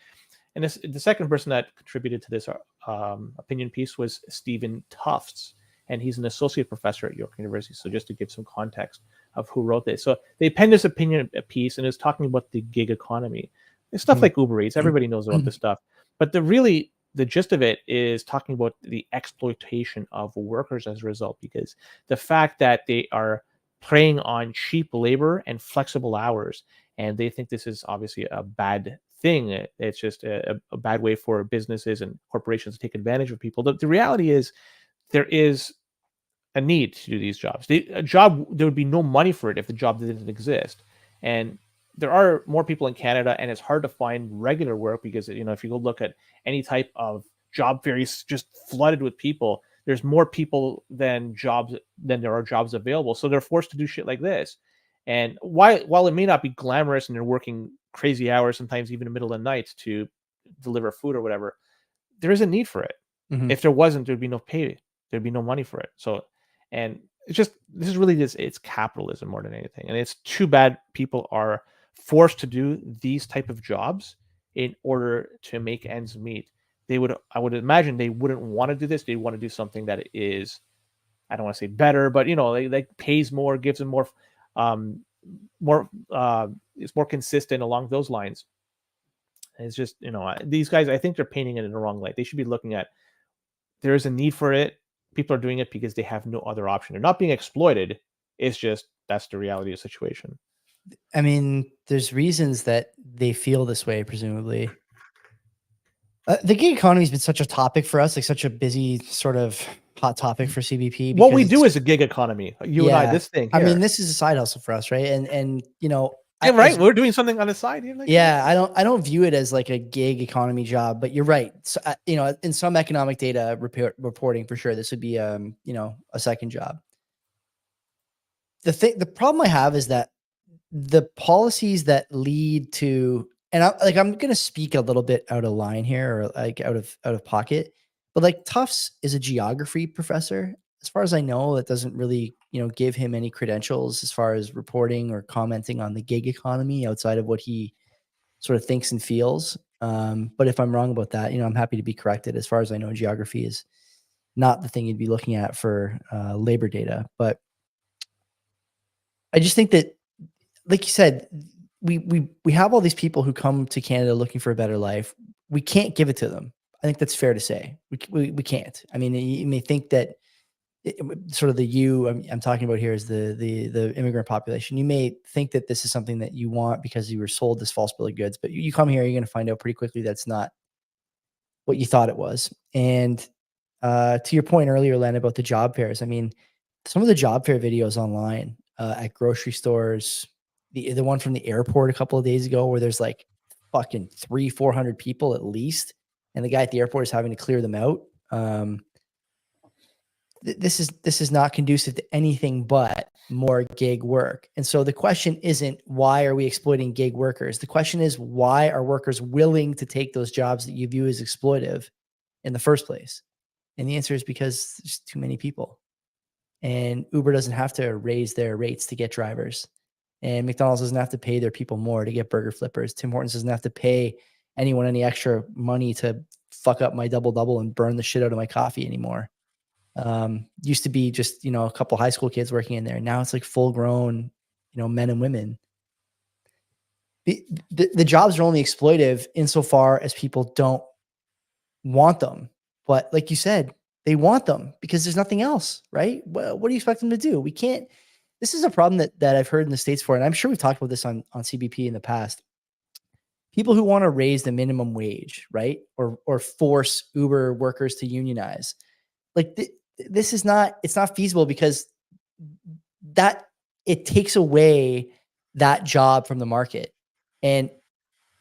And the second person that contributed to this opinion piece was Stephen Tufts, and he's an associate professor at York University. So just to give some context of who wrote this. So they penned this opinion piece, and it's talking about the gig economy. It's stuff like Uber Eats. Everybody knows about this stuff. But the gist of it is talking about the exploitation of workers as a result, because the fact that they are preying on cheap labor and flexible hours, and they think this is obviously a bad thing. It's just a bad way for businesses and corporations to take advantage of people. The reality is there is a need to do these jobs. There would be no money for it if the job didn't exist. And there are more people in Canada, and it's hard to find regular work because, you know, if you go look at any type of job fair, it's just flooded with people. There's more people than there are jobs available. So they're forced to do shit like this. And while it may not be glamorous and they're working crazy hours, sometimes even in the middle of the night to deliver food or whatever, there is a need for it. If there wasn't, there'd be no pay. There'd be no money for it. So, and this is really it's capitalism more than anything. And it's too bad people are forced to do these type of jobs in order to make ends meet. I would imagine they wouldn't want to do this. They want to do something that is, I don't want to say better, but, you know, like pays more, gives them more, it's more consistent along those lines. And it's just, you know, these guys, I think they're painting it in the wrong light. They should be looking at, there is a need for it. People are doing it because they have no other option. They're not being exploited. It's just, that's the reality of the situation. I mean, there's reasons that they feel this way, presumably. The gig economy has been such a topic for us, like such a busy sort of hot topic for CBP. What we do is a gig economy. You and I, this thing here. I mean, this is a side hustle for us, right? And you know, yeah, right. We're doing something on the side here. Like, yeah, I don't view it as like a gig economy job, but you're right. So, you know, in some economic data reporting, for sure, this would be you know, a second job. The problem I have is that the policies that lead to, and I'm going to speak a little bit out of line here, or like out of pocket, but like Tufts is a geography professor. As far as I know, that doesn't really, you know, give him any credentials as far as reporting or commenting on the gig economy outside of what he sort of thinks and feels. But if I'm wrong about that, you know, I'm happy to be corrected. As far as I know, geography is not the thing you'd be looking at for labor data. But I just think that, like you said, we have all these people who come to Canada looking for a better life. We can't give it to them. I think that's fair to say. We can't. I mean, you may think that sort of I'm talking about here is the immigrant population. You may think that this is something that you want because you were sold this false bill of goods, but you come here, you're going to find out pretty quickly that's not what you thought it was. And to your point earlier, Len, about the job fairs, I mean, some of the job fair videos online at grocery stores, the one from the airport a couple of days ago where there's like fucking 300-400 people at least, and the guy at the airport is having to clear them out. This is not conducive to anything but more gig work. And so the question isn't why are we exploiting gig workers? The question is why are workers willing to take those jobs that you view as exploitive in the first place? And the answer is because there's too many people. And Uber doesn't have to raise their rates to get drivers. And McDonald's doesn't have to pay their people more to get burger flippers. Tim Hortons doesn't have to pay anyone any extra money to fuck up my double and burn the shit out of my coffee anymore. Used to be just, a couple high school kids working in there. Now it's like full grown, men and women. The jobs are only exploitive insofar as people don't want them. But like you said, they want them because there's nothing else, right? What do you expect them to do? We can't. This is a problem that I've heard in the States for, and I'm sure we've talked about this on CBP in the past. People who want to raise the minimum wage, right? Or force Uber workers to unionize. Like this is not, it's not feasible because that it takes away that job from the market. And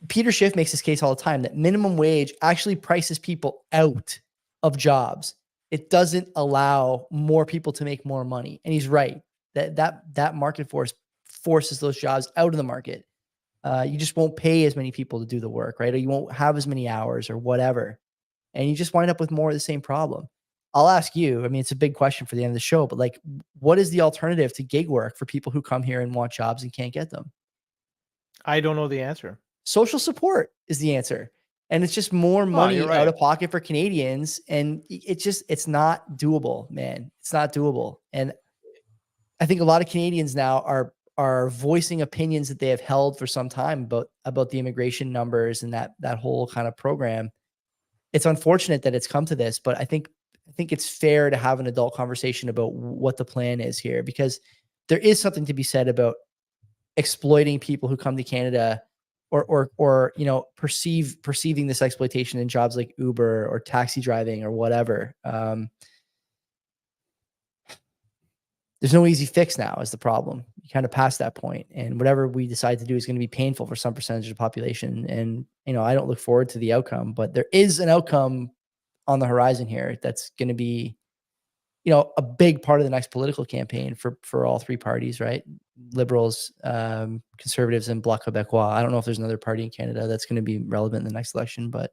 Peter Schiff makes this case all the time that minimum wage actually prices people out of jobs. It doesn't allow more people to make more money. And he's right. That market force forces those jobs out of the market. You just won't pay as many people to do the work, right? Or you won't have as many hours or whatever. And you just wind up with more of the same problem. I'll ask you, I mean, it's a big question for the end of the show, but like, what is the alternative to gig work for people who come here and want jobs and can't get them? I don't know the answer. Social support is the answer. And it's just more money out of pocket for Canadians. And it's not doable, man. It's not doable. And I think a lot of Canadians now are voicing opinions that they have held for some time about the immigration numbers and that whole kind of program. It's unfortunate that it's come to this, but I think it's fair to have an adult conversation about what the plan is here, because there is something to be said about exploiting people who come to Canada or perceiving this exploitation in jobs like Uber or taxi driving or whatever. There's no easy fix now is the problem. You kind of past that point, and whatever we decide to do is going to be painful for some percentage of the population. And, I don't look forward to the outcome, but there is an outcome on the horizon here that's going to be, a big part of the next political campaign for all three parties, right? Liberals, Conservatives, and Bloc Québécois. I don't know if there's another party in Canada that's going to be relevant in the next election, but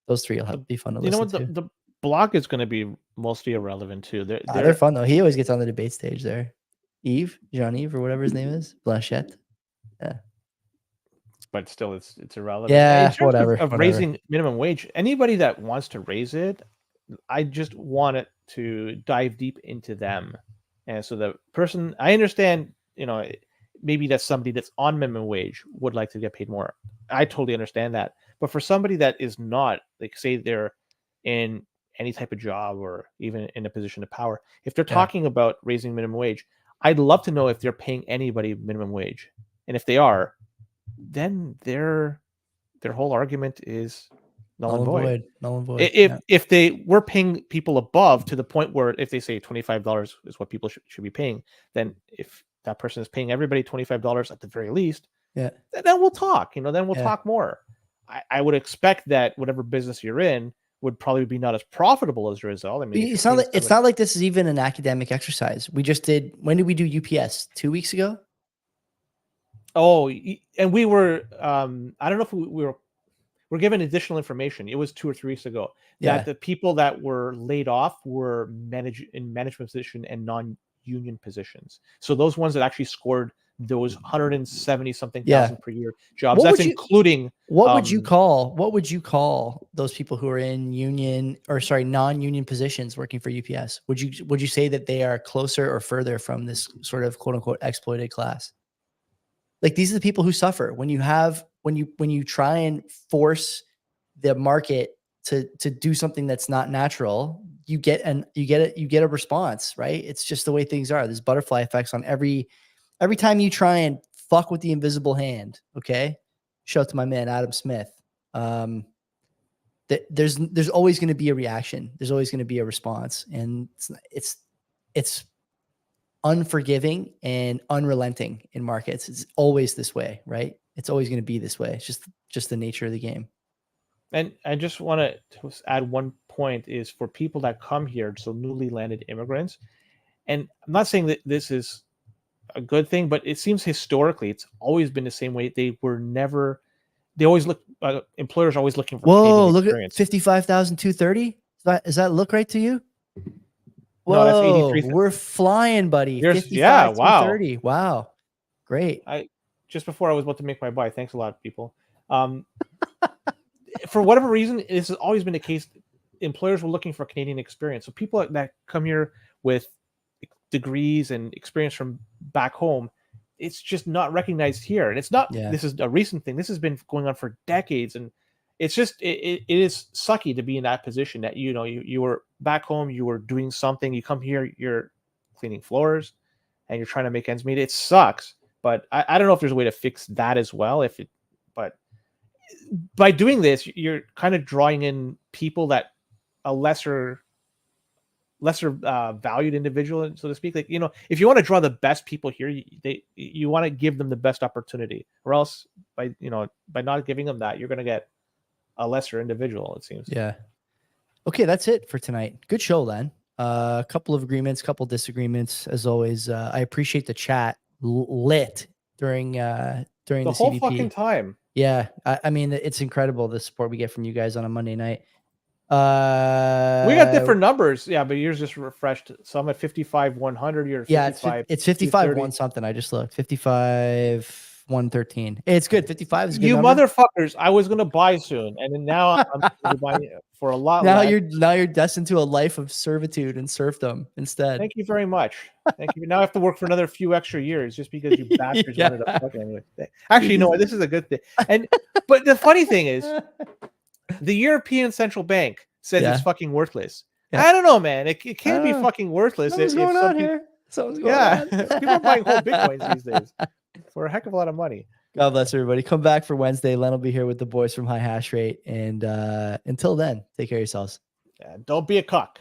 those three will have to be fun to listen to. The Bloc is going to be mostly irrelevant too. They're fun though. He always gets on the debate stage there. Jean-Yves, or whatever his name is, Blanchette. Yeah. But still, it's irrelevant. Yeah, in terms whatever. Of raising minimum wage, anybody that wants to raise it, I just want it to dive deep into them. And so the person, I understand, maybe that's somebody that's on minimum wage would like to get paid more. I totally understand that. But for somebody that is not, like say they're in any type of job or even in a position of power, if they're talking about raising minimum wage, I'd love to know if they're paying anybody minimum wage. And if they are, then their whole argument is null and void. If they were paying people above to the point where if they say $25 is what people should be paying, then if that person is paying everybody $25 at the very least, then we'll talk. Then we'll talk more. I would expect that whatever business you're in would probably be not as profitable as a result. I mean, it's not like this is even an academic exercise. We just did. When did we do UPS? 2 weeks ago. Oh, and we were. I don't know if we're given additional information. It was 2 or 3 weeks ago that the people that were laid off were in management position and non-union positions. So those ones that actually scored those 170 something thousand per year jobs. That's including what would you call those people who are in non-union positions working for UPS? Would you say that they are closer or further from this sort of quote unquote exploited class? Like these are the people who suffer when you try and force the market to do something that's not natural, you get a response, right? It's just the way things are. There's butterfly effects on every time you try and fuck with the invisible hand. Okay. Shout out to my man, Adam Smith. There's always going to be a reaction. There's always going to be a response, and it's unforgiving and unrelenting in markets. It's always this way, right? It's always going to be this way. It's just the nature of the game. And I just want to add one point is for people that come here, so newly landed immigrants, and I'm not saying that this is a good thing, but it seems historically it's always been the same way. They always look, employers are always looking for Whoa, look experience. at 55,230. Does that look right to you? Whoa, no, that's 83. We're flying, buddy. Yeah, wow. 230. Wow. Great. Just before I was about to make my buy. Thanks a lot, people. For whatever reason, this has always been the case. Employers were looking for Canadian experience. So people that come here with degrees and experience from back home, it's just not recognized here. And it's not, this is a recent thing. This has been going on for decades. And it's just, it is sucky to be in that position that, you were back home, you were doing something, you come here, you're cleaning floors and you're trying to make ends meet. It sucks. But I don't know if there's a way to fix that as well. But by doing this, you're kind of drawing in people that a lesser valued individual, so to speak. Like, if you want to draw the best people here, you want to give them the best opportunity, or else by not giving them that, you're going to get a lesser individual, it seems. Yeah. Okay, that's it for tonight. Good show, Len. A couple of agreements, couple disagreements, as always. I appreciate the chat lit during the whole CBP. fucking time. Yeah, I mean, it's incredible the support we get from you guys on a Monday night. We got different numbers, yeah, but yours just refreshed. So I'm at 55,100. You're 55. It's 55 something. I just looked 55,113. It's good. 55 is a good. You number. Motherfuckers! I was gonna buy soon, and then now I'm buying for a lot. Now less. you're destined to a life of servitude and serfdom instead. Thank you very much. Thank you. Now I have to work for another few extra years just because you bastards wanted to fucking. Actually, you know what? This is a good thing. But the funny thing is, the European Central Bank says it's fucking worthless. Yeah. I don't know, man. It can't be fucking worthless. Something's going on here. Something's going on. People are buying whole bitcoins these days for a heck of a lot of money. God bless everybody. Come back for Wednesday. Len will be here with the boys from High Hash Rate. And until then, take care of yourselves. Don't be a cuck.